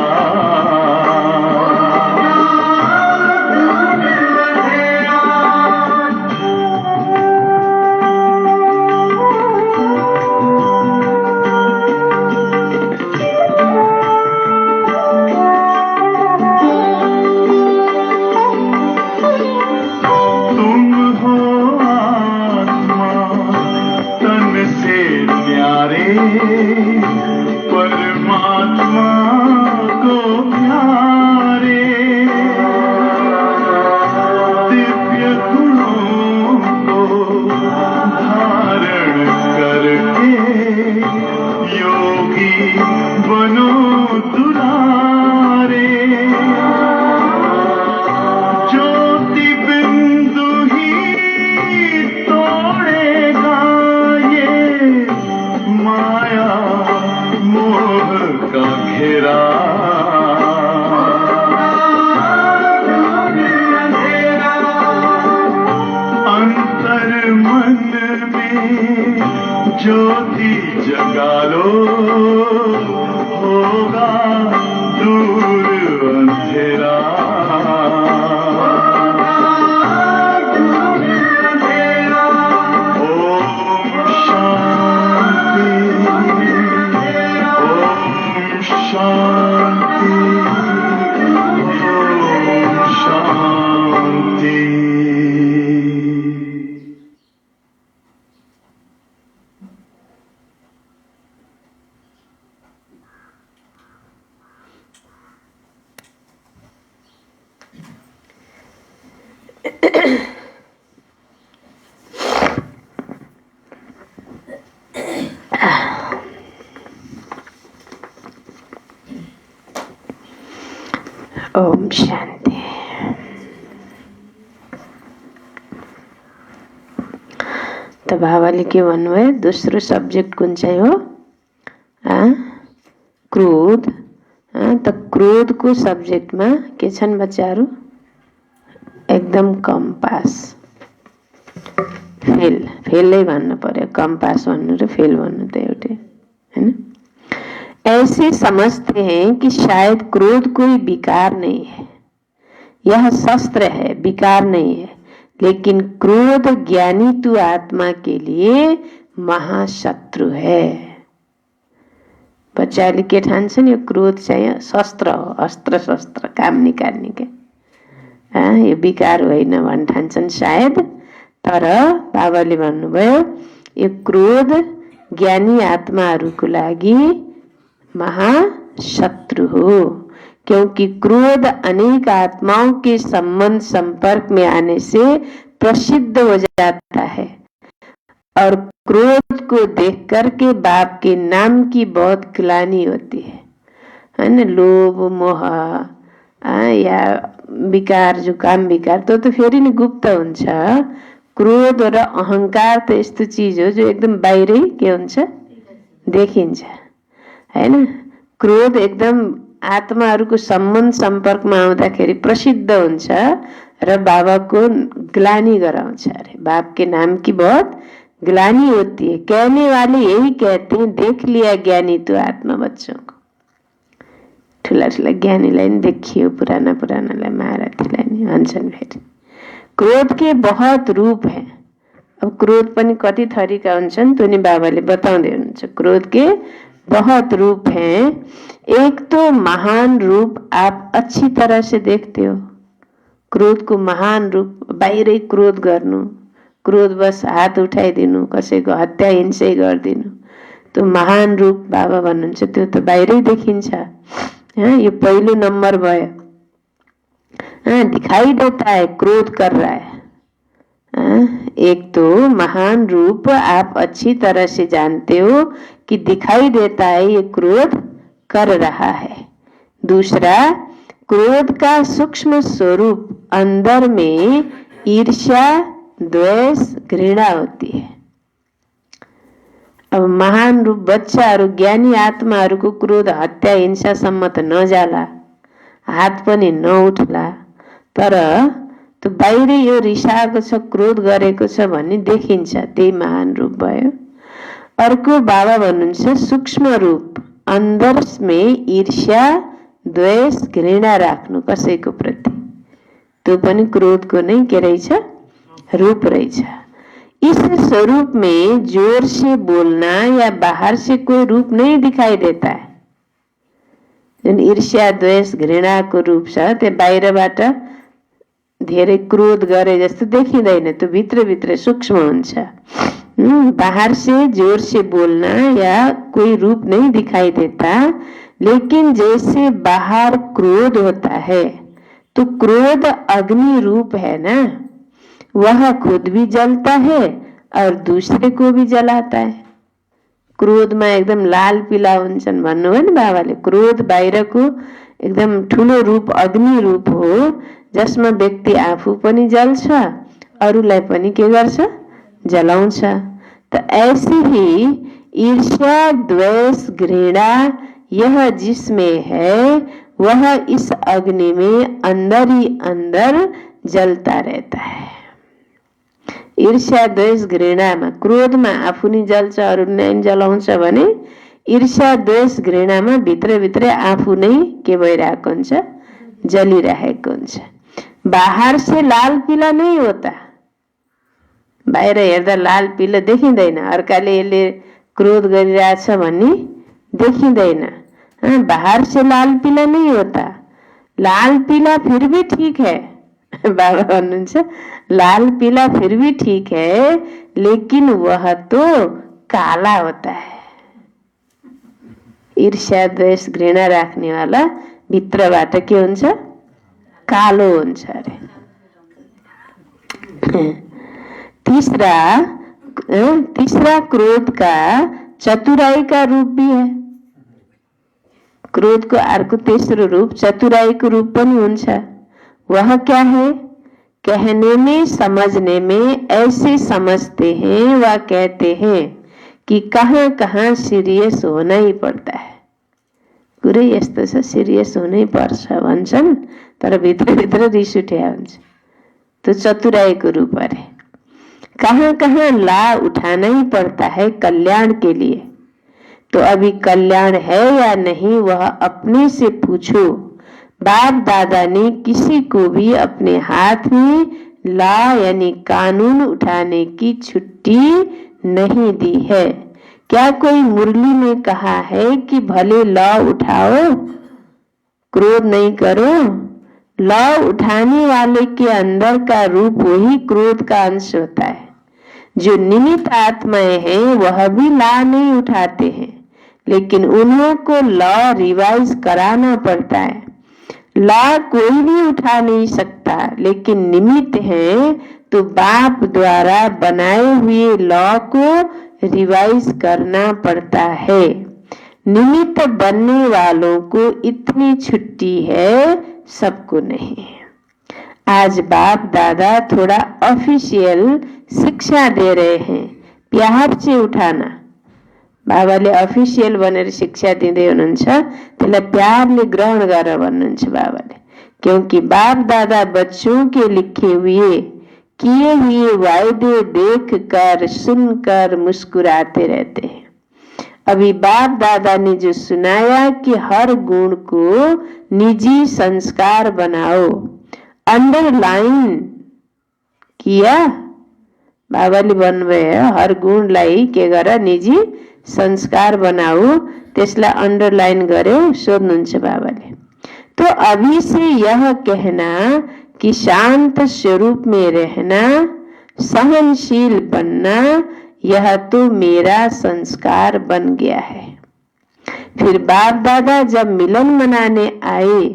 परमात्मा को प्यारे, दिव्य गुणों को धारण करके योगी बनो दुलारे। ज्योति बिंदु ही तोड़ेगा ये माया मोह का घेरा। अंतर मन में ज्योति जगा लो, होगा दूर अंधेरा। ओम शांति। त बाबाले के भन्नुभयो, दोस्रो सब्जेक्ट कुन चाहिँ हो? क्रोध। त क्रोधको सब्जेक्टमा के छन् बच्चाहरू? एकदम कम पास, फेलै भन्नु पर्यो। कम पास भन्नु र फेल भन्नु त एउटै हैन। ऐसे समझते हैं कि शायद क्रोध कोई विकार नहीं है, यह शस्त्र है, विकार नहीं है। लेकिन क्रोध ज्ञानी तु आत्मा के लिए महाशत्रु है। बच्चाले के ठान्छन्? यो क्रोध चाहिँ शस्त्र हो, अस्त्र शस्त्र, काम निकाल्ने के। यो विकार होइन भन् ठान्छन् सायद। तर बाबाले भन्नुभयो यो क्रोध ज्ञानी आत्माहरूको लागि महाशत्रु हो, क्योंकि क्रोध अनेक आत्माओं के संबंध संपर्क में आने से प्रसिद्ध हो जाता है और क्रोध को देख करके बाप के नाम की बहुत ग्लानि होती है ना। लोभ मोह या विकार, जो काम विकार तो फेरि नि गुप्त हुन्छ। क्रोध र अहंकार त यस्तो चीज हो जो एकदम बाहिरै के हुन्छ, देखिन्छ हैन। क्रोध एकदम आत्माहरूको सम्बन्ध सम्पर्कमा आउँदाखेरि प्रसिद्ध हुन्छ र बाबाको ग्लानि गराउँछ अरे। बाप के नाम की बहुत ग्लानि होती है। कहने वाले यही कहते हैं, देख लिया ज्ञानी तो आत्मा बच्चों को। ठुला ठुला ज्ञानीलाई नि देखियो, पुराना पुरानालाई, महारथीलाई नि भन्छन् फेरि। क्रोध के बहुत रूप है। अब क्रोध पनि कति थरीका हुन्छन् त्यो नि बाबाले बताउँदै हुनुहुन्छ। क्रोध के बहुत रूप हैं। एक तो महान रूप आप अच्छी तरह से देखते हो। क्रोध को महान रूप बाहिरै क्रोध गर्नु, क्रोध बस हात उठाइदिनु, कसैको हत्या हिंसै गरिदिनु, त्यो महान रूप बाबा भन्नुहुन्छ। त्यो त बाहिरै देखिन्छ। यो पहिलो नंबर भयो। दिखाई देता है क्रोध कर रहा है, एक तो महान रूप आप अच्छी तरह से जानते हो कि दिखाई देता है ये क्रोध कर रहा है। दूसरा, क्रोध का सूक्ष्म स्वरूप अंदर में ईर्ष्या, द्वेष, घृणा होती है। अब महान रूप बच्चाहरू, ज्ञानी आत्माहरूको क्रोध, हत्या, हिंसासम्म त नजाला, हात पनि नउठला, तर त्यो बाहिर यो रिसाएको छ, क्रोध गरेको छ भन्ने देखिन्छ, त्यही महान रूप भयो। अर्को बाबा भन्नुहुन्छ सूक्ष्म रूप, अन्दरमै ईर्ष्या, द्वेष, घृणा राख्नु कसैको प्रति, त्यो पनि क्रोधको नै के रहेछ, रूप रहेछ। इस स्वरूप में जोर से बोलना या बाहर से कोई रूप नहीं दिखाई देता है। जुन ईर्ष्या, द्वेष, घृणाको रूप छ त्यो बाहिरबाट धेरै क्रोध गरे जस्तो देखिँदैन, त्यो भित्रभित्र सूक्ष्म हुन्छ। बाहर से जोर से बोलना या कोई रूप नहीं दिखाई देता, लेकिन जैसे बाहर क्रोध होता है तो क्रोध अग्नि रूप है ना, वह खुद भी जलता है और दूसरे को भी जलाता है। क्रोध में एकदम लाल पीला हुन्छन् भन्नुभयो नि बाबाले। क्रोध बाहिरको एकदम ठुलो रूप, अग्नि रूप हो, जसमा व्यक्ति आफू पनि जल्छ, अरूलाई पनि के गर्छ, जलाउँछ। तो ऐसे ही ईर्ष्या, द्वेष, घृणा यह जिसमें है वह इस अग्नि में अंदर ही अंदर जलता रहता है। ईर्ष्या, द्वेष, घृणामा, क्रोधमा आफू नि जल्छ, अरूलाई नि जलाउँछ भने ईर्ष्या, द्वेष, घृणामा भित्रभित्र आफू नै के भइरहेको हुन्छ, जलिरहेको हुन्छ। बाहर से लाल पीला नहीं होता, बाहिर हेर्दा लाल पीला देखिँदैन, अर्काले यसले क्रोध गरिरहेछ भन्ने देखिँदैन। बाहर से लाल पीला नहीं होता, लाल पीला फिर भी ठीक है। बाबा भन्नुहुन्छ लाल पीला फिर भी ठीक है, लेकिन वह तो काला होता है। ईर्ष्या, द्वेष, घृणा राख्नेवाला भित्रबाट के हुन्छ, कालो हुन्छ अरे। तीसरा क्रोध का चतुराई का रूप भी है। क्रोध को अर्को तेस्रो रूप चतुराई को रूप पनि हुन्छ। वह क्या है? कहने में, समझने में ऐसे समझते हैं व कहते हैं कि कहाँ कहाँ सीरियस होना ही पड़ता है। कुरै यस्तो छ, सिरियस हुनै पर्छ भन्छन्, तर भित्रभित्र रिस उठ्या हुन्छ। तो चतुराई को रूप अरे। कहाँ कहाँ ला उठाना ही पड़ता है कल्याण के लिए। तो अभी कल्याण है या नहीं वह अपने से पूछो। बाप दादा ने किसी को भी अपने हाथ में ला यानी कानून उठाने की छुट्टी नहीं दी है। क्या कोई मुरली में कहा है कि भले लॉ उठाओ, क्रोध नहीं करो? लॉ उठाने वाले के अंदर का रूप वही क्रोध का अंश होता है। जो निमित्त आत्माएं हैं वह भी लॉ नहीं उठाते हैं, लेकिन उन्हें को लॉ रिवाइज कराना पड़ता है। लॉ कोई भी उठा नहीं सकता, लेकिन निमित्त है तो बाप द्वारा बनाए हुए लॉ को रिवाइज करना पड़ता है। निमित्त बनने वालों को इतनी छुट्टी है, सबको नहीं है। आज बाप दादा थोड़ा ऑफिशियल शिक्षा दे रहे हैं, प्यार से उठाना। बाबाले अफिसियल बनेर शिक्षा दिँदै हुनुहुन्छ, त्यसलाई प्यारले ग्रहण गर भन्नुहुन्छ बाबाले। क्योंकि बाप दादा बच्चों के लिखे हुए किए हुए वायदे देख कर सुनकर मुस्कुराते रहते हैं। अभी बाप दादा ने जो सुनाया कि हर गुण को निजी संस्कार बनाओ, अंडरलाइन किया। बाबाले भन्नुभयो हर गुणलाई के गर, निजी संस्कार बनाओ, त्यसलाई अंडरलाइन गर्यो, सोध्नुहुन्छ बाबाले। तो अभी से यह कहना कि शांत स्वरूप में रहना, सहनशील बनना, यह तो मेरा संस्कार बन गया है। फिर बाप दादा जब मिलन मनाने आए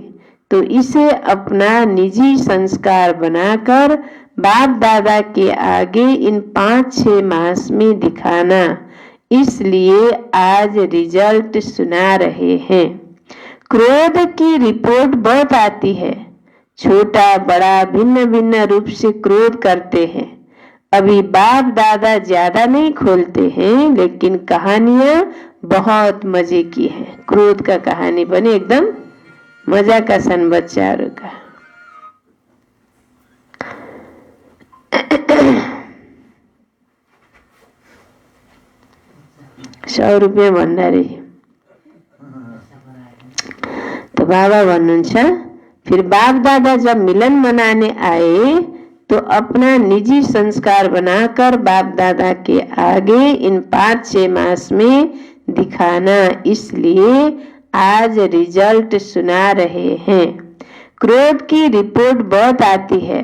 तो इसे अपना निजी संस्कार बनाकर बाप दादा के आगे इन 5-6 मास में दिखाना, इसलिए आज रिजल्ट सुना रहे हैं। क्रोध की रिपोर्ट बहुत आती है, छोटा बड़ा भिन्न भिन्न रूप से क्रोध करते हैं। अभी बाप दादा ज्यादा नहीं खोलते हैं, लेकिन कहानियां बहुत मजे की है। क्रोध का कहानी बनी एकदम मजा का सन बच्चारों का। 100 रुपियाँ भण्डारी। तो बाबा भन्नुहुन्छ, फिर बाप दादा जब मिलन मनाने आए तो अपना निजी संस्कार बनाकर बाप दादा के आगे इन 5-6 मास में दिखाना, इसलिए आज रिजल्ट सुना रहे हैं। क्रोध की रिपोर्ट बहुत आती है,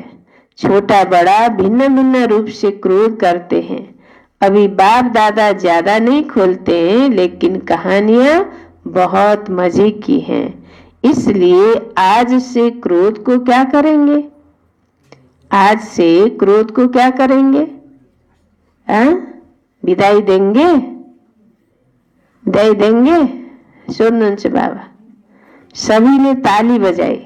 छोटा बड़ा भिन्न भिन्न रूप से क्रोध करते हैं। अभी बाप दादा ज्यादा नहीं खोलते हैं, लेकिन कहानियां बहुत मजे की हैं। इसलिए आज से क्रोध को क्या करेंगे? आज से क्रोध को क्या करेंगे? विदाई देंगे? विदाई देंगे? सुन्नुहुन्छ बाबा। सभी ने ताली बजाई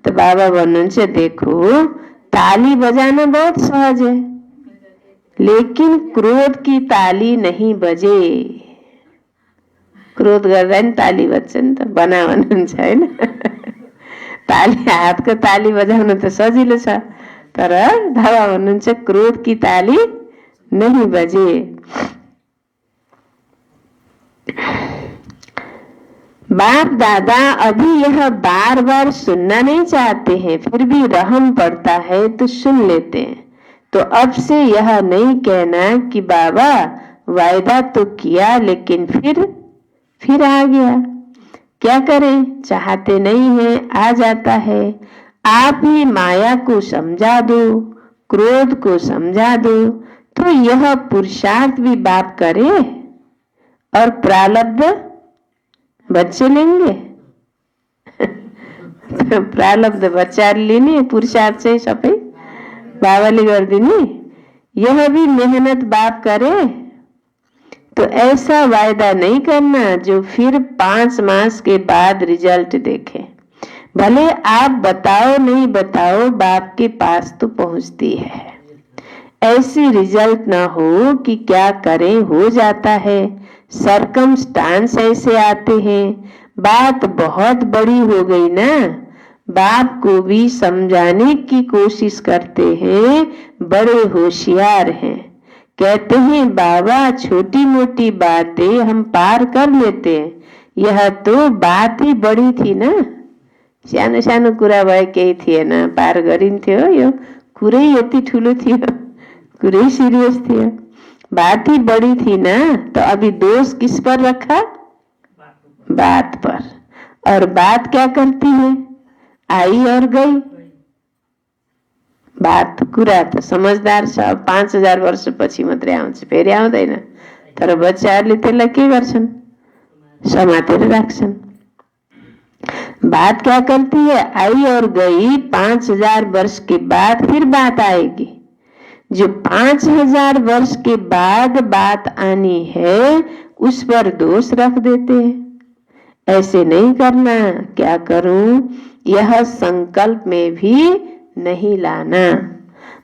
तो बाबा भन्नुहुन्छ, देखो ताली बजाना बहुत सहज है, लेकिन क्रोध की ताली नहीं बजे। क्रोध गर्दा नि ताली बज्छ नि त, बना भन्नुहुन्छ हैन। ताली, हातको ताली बजाउन त सजिलो छ, तर बाबा भन्नुहुन्छ क्रोध की ताली नहीं बजे। बाप दादा अभी यह बार बार सुनना नहीं चाहते हैं, फिर भी रहम पड़ता है तो सुन लेते हैं। तो अब से यह नहीं कहना कि बाबा वायदा तो किया लेकिन फिर आ गया, क्या करें, चाहते नहीं है आ जाता है। आप ही माया को समझा दो, क्रोध को समझा दो, तो यह पुरुषार्थ भी बाप करे और प्रारब्ध बच्चे लेंगे। तो प्रारब्ध बच्चा लिने, पुरुषार्थ चाहिँ सबै बाबाले गरिदिने। यह भी मेहनत बाप करे, तो ऐसा वायदा नहीं करना जो फिर 5 मास के बाद रिजल्ट देखे। भले आप बताओ नहीं बताओ, बाप के पास तो पहुंचती है। ऐसी रिजल्ट ना हो कि क्या करें हो जाता है, सरकमस्टांस ऐसे आते हैं। बात बहुत बड़ी हो गई ना, बाप को भी समझाने की कोशिश करते हैं, बड़े होशियार हैं। कहते हैं बाबा छोटी मोटी बातें हम पार कर लेते हैं, यह तो बात ही बड़ी थी ना। सानो सानो कुरा भए केही थिएन, पार गरिन्थ्यो। यो कुरै यति ठुलो थियो, कुरै सिरियस थियो, बात ही बड़ी थी ना। तो अभी दोष किस पर रखा? बात पर। और बात क्या करती है? आई और गई। बात कुरा त समझदार छ, 5000 वर्षपछि मात्रै आउँछ, फेरि आउँदैन। तर बच्चाहरूले त्यसलाई के गर्छन्? समातेर राख्छन्। बात क्या करती है? आई और गई, 5000 वर्ष के बाद फिर बात आएगी। जो 5000 वर्ष के बाद बात आनी है, उस पर दोष रख देते हैं। ऐसे नहीं करना। क्या करूं? यह संकल्प में भी नहीं लाना।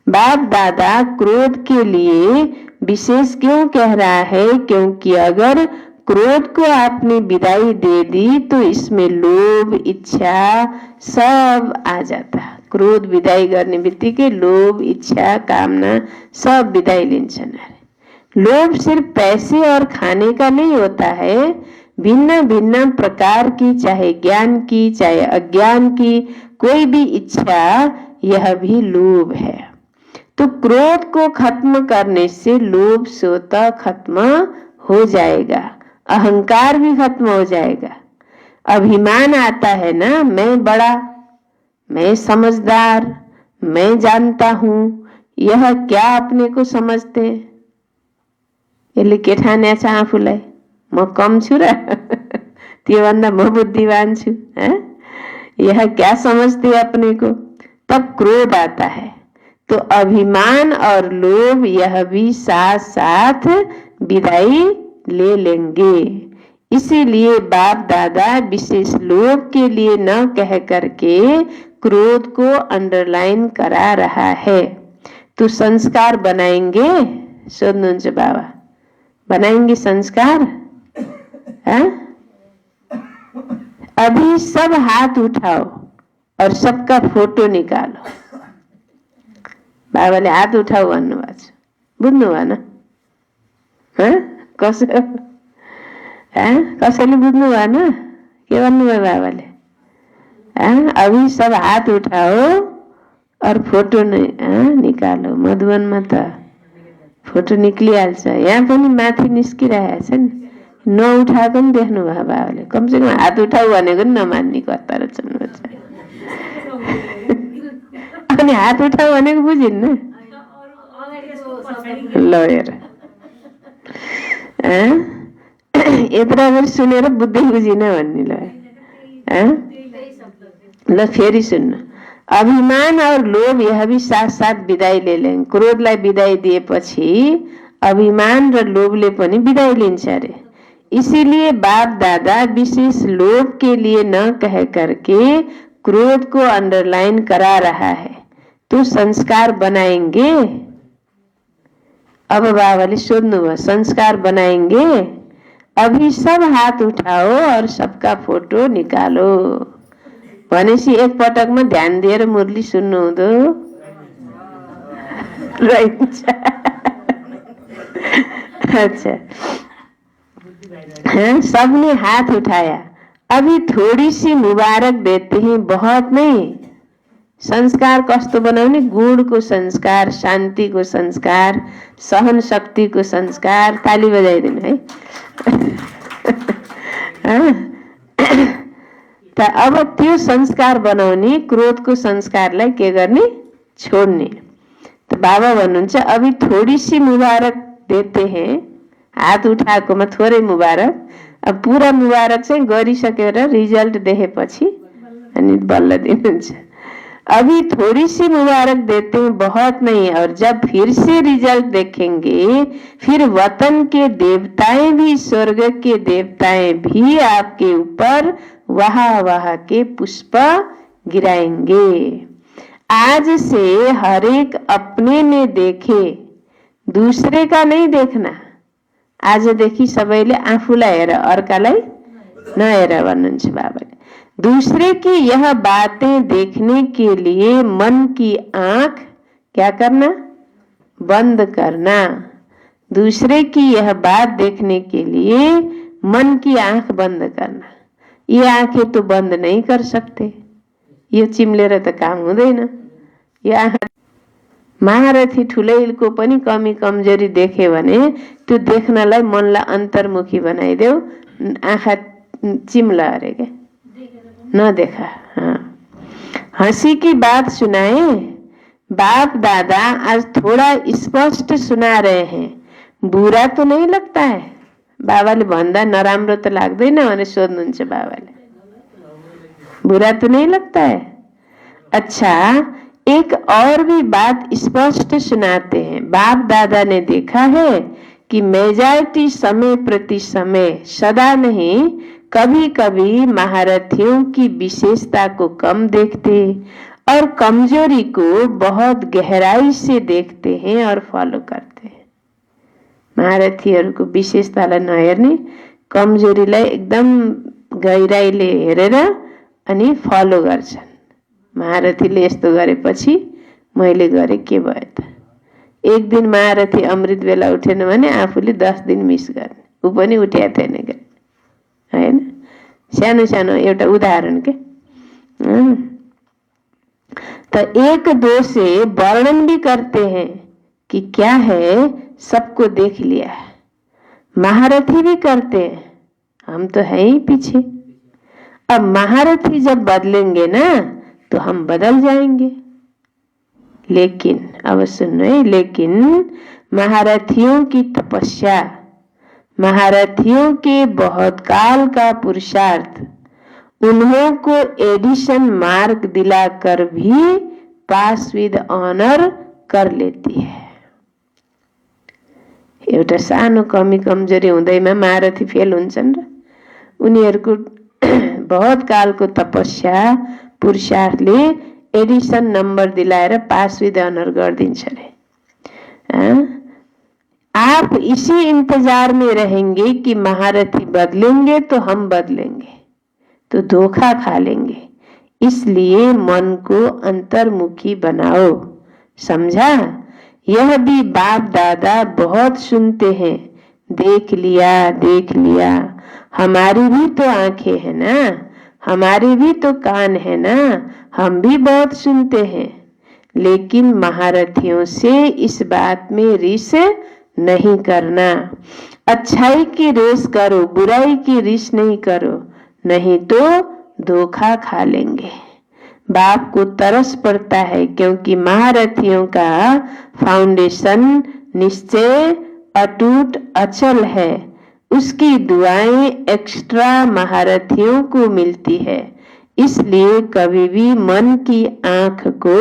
बाप दादा क्रोध के लिए विशेष क्यों कह रहा है? क्योंकि अगर क्रोध को आपने विदाई दे दी तो इसमें लोभ, इच्छा सब आ जाता। क्रोध विदाई गर्ने बित्तिकै लोभ, इच्छा, कामना सब विदाई लिन्छन्। लोभ सिर्फ पैसे और खाने का नहीं होता है, भिन्न भिन्न प्रकार की, चाहे ज्ञान की चाहे अज्ञान की कोई भी इच्छा, यह भी लोभ है। तो क्रोध को खत्म करने से लोभ स्वतः खत्म हो जाएगा, अहंकार भी खत्म हो जाएगा। अभिमान आता है ना, मैं बड़ा, मैं समझदार, मैं जानता हूं, यह क्या अपने को समझते? यसले के ठान्या छ आफूलाई? म कम छु र त्योभन्दा म बुद्धिमान छु। यह क्या समझते अपने को? तब क्रोध आता है। तो अभिमान और लोभ यह भी साथ साथ विदाई ले लेंगे। इसीलिए बाप दादा विशेष लोभ के लिए न कह करके क्रोध को अंडरलाइन करा रहा है। तो संस्कार बनाएंगे, सोध्नुहुन्छ बाबा, बनाएंगे संस्कार? अभी सब हाथ उठाओ और सबका फोटो निकालो। बाबाले हात उठाऊ भन्नुभएको छ, बुझ्नु भएन? कसैले बुझ्नु भएन? के भन्नुभयो बाबाले? अभी सब हात उठाओ और फोटो निकालो। मधुवनमा त फोटो निक्लिहाल्छ, यहाँ पनि माथि निस्किरहेछ नि, नउठाएको पनि देख्नुभयो बाबाले। कमसेकम हात उठाऊ भनेको नि नमान्ने कस्ता रहेछन्। अनि हात उठाऊ भनेको बुझिन्न ल हेर, यत्रो बेर सुनेर बुझ्दै बुझिन भन्ने। ल फेरि सुन्नु। अभिमान और लोभ यह भी साथ साथ विदाई ले लेंगे। क्रोधलाई विदाई दिएपछि अभिमान र लोभले पनि विदाई लिन्छ अरे। इसीलिए बाप दादा विशेष लोभ के लिए न कह करके क्रोध को अंडरलाइन करा रहा है। तो संस्कार बनाएंगे? अब बाबाले सोध्नुभयो, संस्कार बनाएंगे? अभी सब हात उठाओ और सबका फोटो निकालो भनेपछि एक पटकमा ध्यान दिएर मुरली सुन्नु हुँदो रहेछ। अच्छा, सबने हाथ उठाया। अभी थोड़ी सी मुबारक देते हैं, बहुत नहीं। संस्कार कस्तो बनाउने? गुणको संस्कार, शान्तिको संस्कार, सहन शक्तिको संस्कार। ताली बजाइदिनु है। त अब त्यो संस्कार बनाउने, क्रोधको संस्कारलाई के गर्ने? छोड्ने। त बाबा भन्नुहुन्छ अभी थोड़ी सी मुबारक देते हैं। हात उठाएकोमा थोरै मुबारक, अब पुरा मुबारक चाहिँ गरिसकेर रिजल्ट देखेपछि अनि बल्ल दिनुहुन्छ। अभी थोड़ी सी मुबारक देते हैं, बहुत नहीं। और जब फिर से रिजल्ट देखेंगे, फिर वतन के देवताएं भी, स्वर्ग के देवताएं भी आपके ऊपर वाह वाह के पुष्प गिराएंगे। आज से हर एक अपने में देखे, दूसरे का नहीं देखना। आजदेखि सबैले आफूलाई हेर, अर्कालाई नहेर भन्नुहुन्छ बाबाले। दूसरे की यह बातें देखने के लिए मन की आंख क्या करना? बंद करना। दूसरे की यह बात देखने के लिए मन की आंख बंद करना। ये आंखें तो बंद नहीं कर सकते, यो चिम्लेर त काम हुँदैन। यो महारथी ठुलैको पनि कमी कमजोरी देखे भने त्यो देख्नलाई मनलाई अन्तर्मुखी बनाइदेऊ, आँखा चिम्ला अरे के न देखा। हंसी की बात सुनाए। बाप दादा आज थोड़ा स्पष्ट सुना रहे हैं। बुरा तो नहीं लगता है? बाबाले भन्दा नराम्रो त लाग्दैन भने सोध्नुहुन्छ बाबाले। बुरा तो नहीं लगता है? अच्छा, एक और भी बात स्पष्ट सुनाते हैं। बाप दादा ने देखा है कि मेजॉरिटी समय प्रति समय, सदा नहीं, कभी कभी महारथियों की विशेषता को कम देखते और कमजोरी को बहुत गहराई से देखते हैं और फॉलो करते हैं। महारथीहरूको विशेषतालाई नहेर्ने, कमजोरीलाई एकदम गहिराईले हेरेर अनि फलो गर्छन्। महारथीले यस्तो गरेपछि मैले गरे के भयो त? एक दिन महारथी अमृत बेला उठेन भने आफूले 10 दिन मिस गर्ने। ऊ पनि उठेको थिएन के, हैन? सानो सानो एउटा उदाहरण के। तो एक दो से वर्णन भी करते हैं कि क्या है, सबको देख लिया है। महारथी भी करते हैं, हम तो है ही पीछे। अब महारथी जब बदलेंगे ना तो हम बदल जाएंगे। लेकिन अब सुनो, लेकिन महारथियों की तपस्या, महारथियों के बहुत काल का पुरुषार्थ, उन्हों को एडिशन मार्क दिलाकर भी पास विद ऑनर कर लेती है। एउटा सानो कमी कमजोरी हुँदैमा महारथी फेल हुन्छन् र उनीहरूको बहुत कालको तपस्या पुरुषार्थले एडिसन नंबर दिलाएर पास विथ अनर गरिदिन्छ रे। आप इसी इंतजार में रहेंगे कि महारथी बदलेंगे तो हम बदलेंगे, तो धोखा खा लेंगे। इसलिए मन को अंतर्मुखी बनाओ। समझा? यह भी बाप दादा बहुत सुनते हैं। देख लिया देख लिया, हमारी भी तो आंखें हैं ना, हमारे भी तो कान है ना, हम भी बहुत सुनते हैं। लेकिन महारथियों से इस बात में रिस नहीं करना। अच्छाई की रेस करो, बुराई की रिस नहीं करो, नहीं तो धोखा खा लेंगे। बाप को तरस पड़ता है क्योंकि महारथियों का फाउंडेशन निश्चय अटूट अचल है। उसकी दुआएं एक्स्ट्रा महारथियों को मिलती है। इसलिए कभी भी मन की आंख को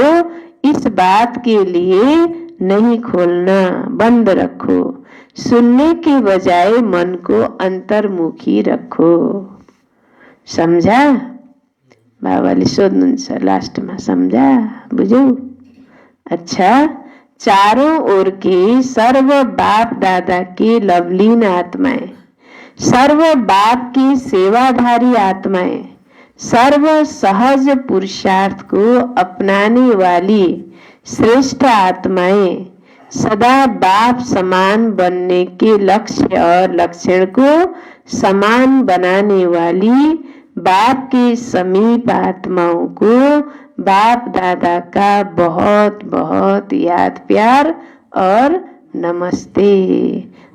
इस बात के लिए नहीं खोलना, बंद रखो। सुनने के बजाय मन को अंतर्मुखी रखो। समझा? बाबाले सोध्नुहुन्छ लास्टमा, समझा? बुझ्यौ? अच्छा, चारों ओर के सर्व बाप दादा के लवलीन आत्माएं, सर्व बाप की सेवाधारी आत्माएं, सर्व सहज पुरुषार्थ को अपनाने वाली श्रेष्ठ आत्माएं, सदा बाप समान बनने के लक्ष्य और लक्षण को समान बनाने वाली बाप के समीप आत्माओं को बाप दादा का बहुत बहुत याद प्यार और नमस्ते।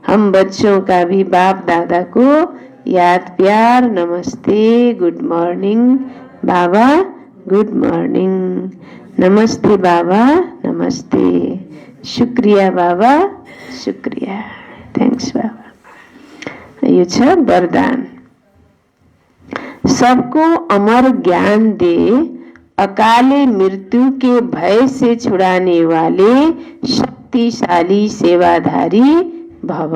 हम बच्चों का भी बाप दादा को याद प्यार नमस्ते। गुड मॉर्निंग बाबा, गुड मॉर्निंग, नमस्ते बाबा, नमस्ते, शुक्रिया बाबा, शुक्रिया, थैंक्स बाबा। यो छ वरदान। सबको अमर ज्ञान दे, अकाले मृत्यु के भय से छुड़ाने वाले शक्तिशाली सेवाधारी भव।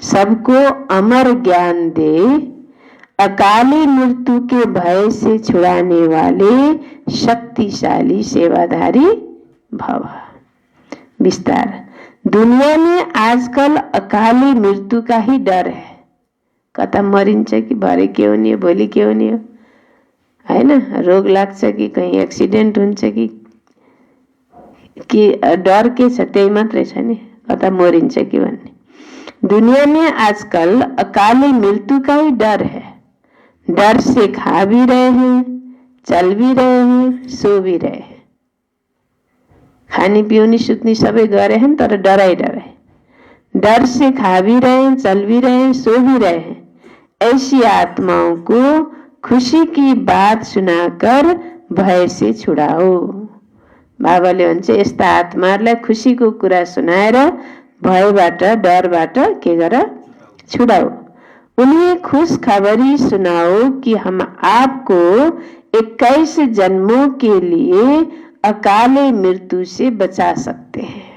सबको अमर ज्ञान दे, अकाले मृत्यु के भय से छुड़ाने वाले शक्तिशाली सेवाधारी भव। विस्तार। दुनिया में आजकल अकाले मृत्यु का ही डर है। कता मरिन्छ कि भरे के हुने, भोलि के हुने हो, हैन? रोग लाग्छ कि कहीं एक्सिडेंट हुन्छ कि डर के छ, त्यही मात्रै छ नि, कता मरिन्छ कि भन्ने। दुनिया में आजकल अकाले मृत्यु का ही डर है। डर से खा भी रहे हैं, चल भी रहे हैं, सो भी रहे हैं। खानी पिउनी सुत्नी सबै गरे हैं, तर डराई डराई। डर से खा भी रहे हैं, चल भी रहे हैं, सो भी रहे हैं। ऐसी आत्माओं को खुशी की बात सुनाकर भय से छुड़ाओ। बाबाले भन्छ यस्ता आत्माहरूलाई खुशीको कुरा सुनाएर भयबाट, डरबाट के गर? छुड़ाओ। उन्हें खुश खबरी सुनाओ कि हम आपको 21 जन्मों के लिए अकाले मृत्यु से बचा सकते हैं।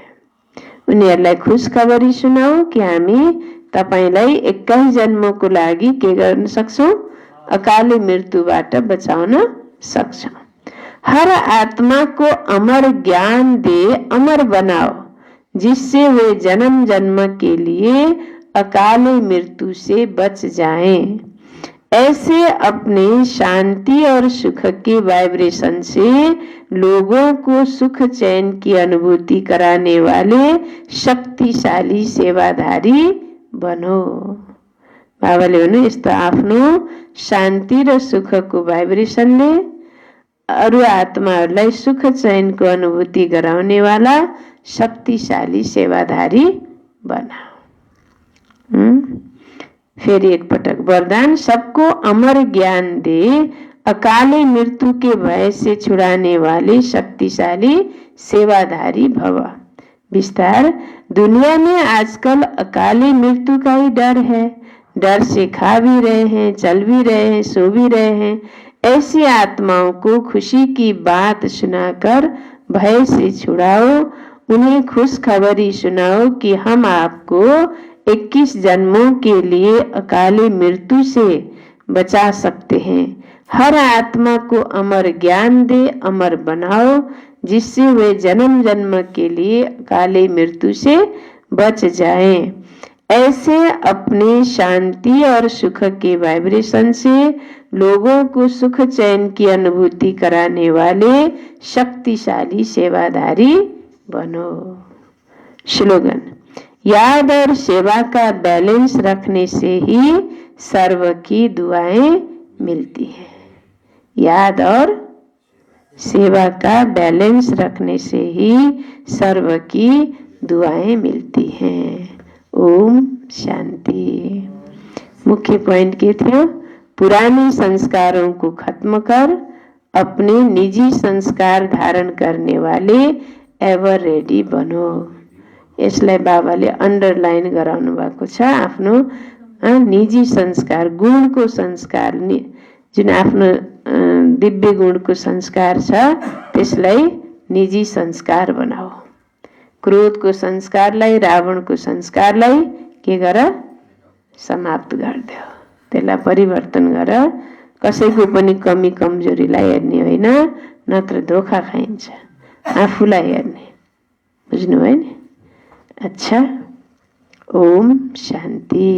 उनीहरूलाई खुश खबरी सुनाओ कि हामी तपाईलाई 21 जन्मको लागि के गर्न सक्छौं? अकाले मृत्युबाट बचाउन सक्छौं। हर आत्मा को अमर ज्ञान दे, अमर बनाओ, जिससे वे जन्म जन्म के लिए अकाले मृत्यु से बच जाएं। ऐसे अपने शांति और सुख के वाइब्रेशन से लोगों को सुख चैन की अनुभूति कराने वाले शक्तिशाली सेवाधारी बनो। बाबाले भन्नु यस्तो आफ्नो शान्ति र सुखको भाइब्रेसनले अरू आत्माहरूलाई सुख चैनको अनुभूति गराउने वाला शक्तिशाली सेवाधारी बना। फेरि एकपटक। वरदान। सबको अमर ज्ञान दे, अकाले मृत्यु के भय से छुड़ाने वाले शक्तिशाली सेवाधारी भव। विस्तार। दुनिया में आजकल अकाले मृत्यु का ही डर है। डर से खा भी रहे हैं, चल भी रहे हैं, सो भी रहे हैं। ऐसी आत्माओं को खुशी की बात सुनाकर भय से छुड़ाओ, उन्हें खुशखबरी सुनाओ कि हम आपको 21 जन्मों के लिए अकाली मृत्यु से बचा सकते हैं। हर आत्मा को अमर ज्ञान दे, अमर बनाओ, जिससे वे जन्म जन्म के लिए अकाली मृत्यु से बच जाएं। ऐसे अपने शांति और सुख के वाइब्रेशन से लोगों को सुख चैन की अनुभूति कराने वाले शक्तिशाली सेवादारी बनो। स्लोगन: याद और सेवा का बैलेंस रखने से ही सर्व की दुआएं मिलती हैं। याद और सेवा का बैलेंस रखने से ही सर्व की दुआएं मिलती हैं। ओम शांति। मुख्य पॉइंट के थे: पुराने संस्कारों को खत्म कर अपने निजी संस्कार धारण करने वाले एवर रेडी बनो। यसलाई बाबाले अन्डरलाइन गराउनु भएको छ। आफ्नो निजी संस्कार, गुणको संस्कार, जुन आफ्नो दिव्य गुणको संस्कार छ त्यसलाई निजी संस्कार बनाओ। क्रोधको संस्कारलाई, रावणको संस्कारलाई के गर? समाप्त गरिदेऊ। त्यसलाई परिवर्तन गर। कसैको पनि कमी कमजोरीलाई हेर्ने होइन, नत्र धोका खाइन्छ। आफूलाई हेर्ने। बुझ्नुभयो नि? अच्छा, ओम शान्ति।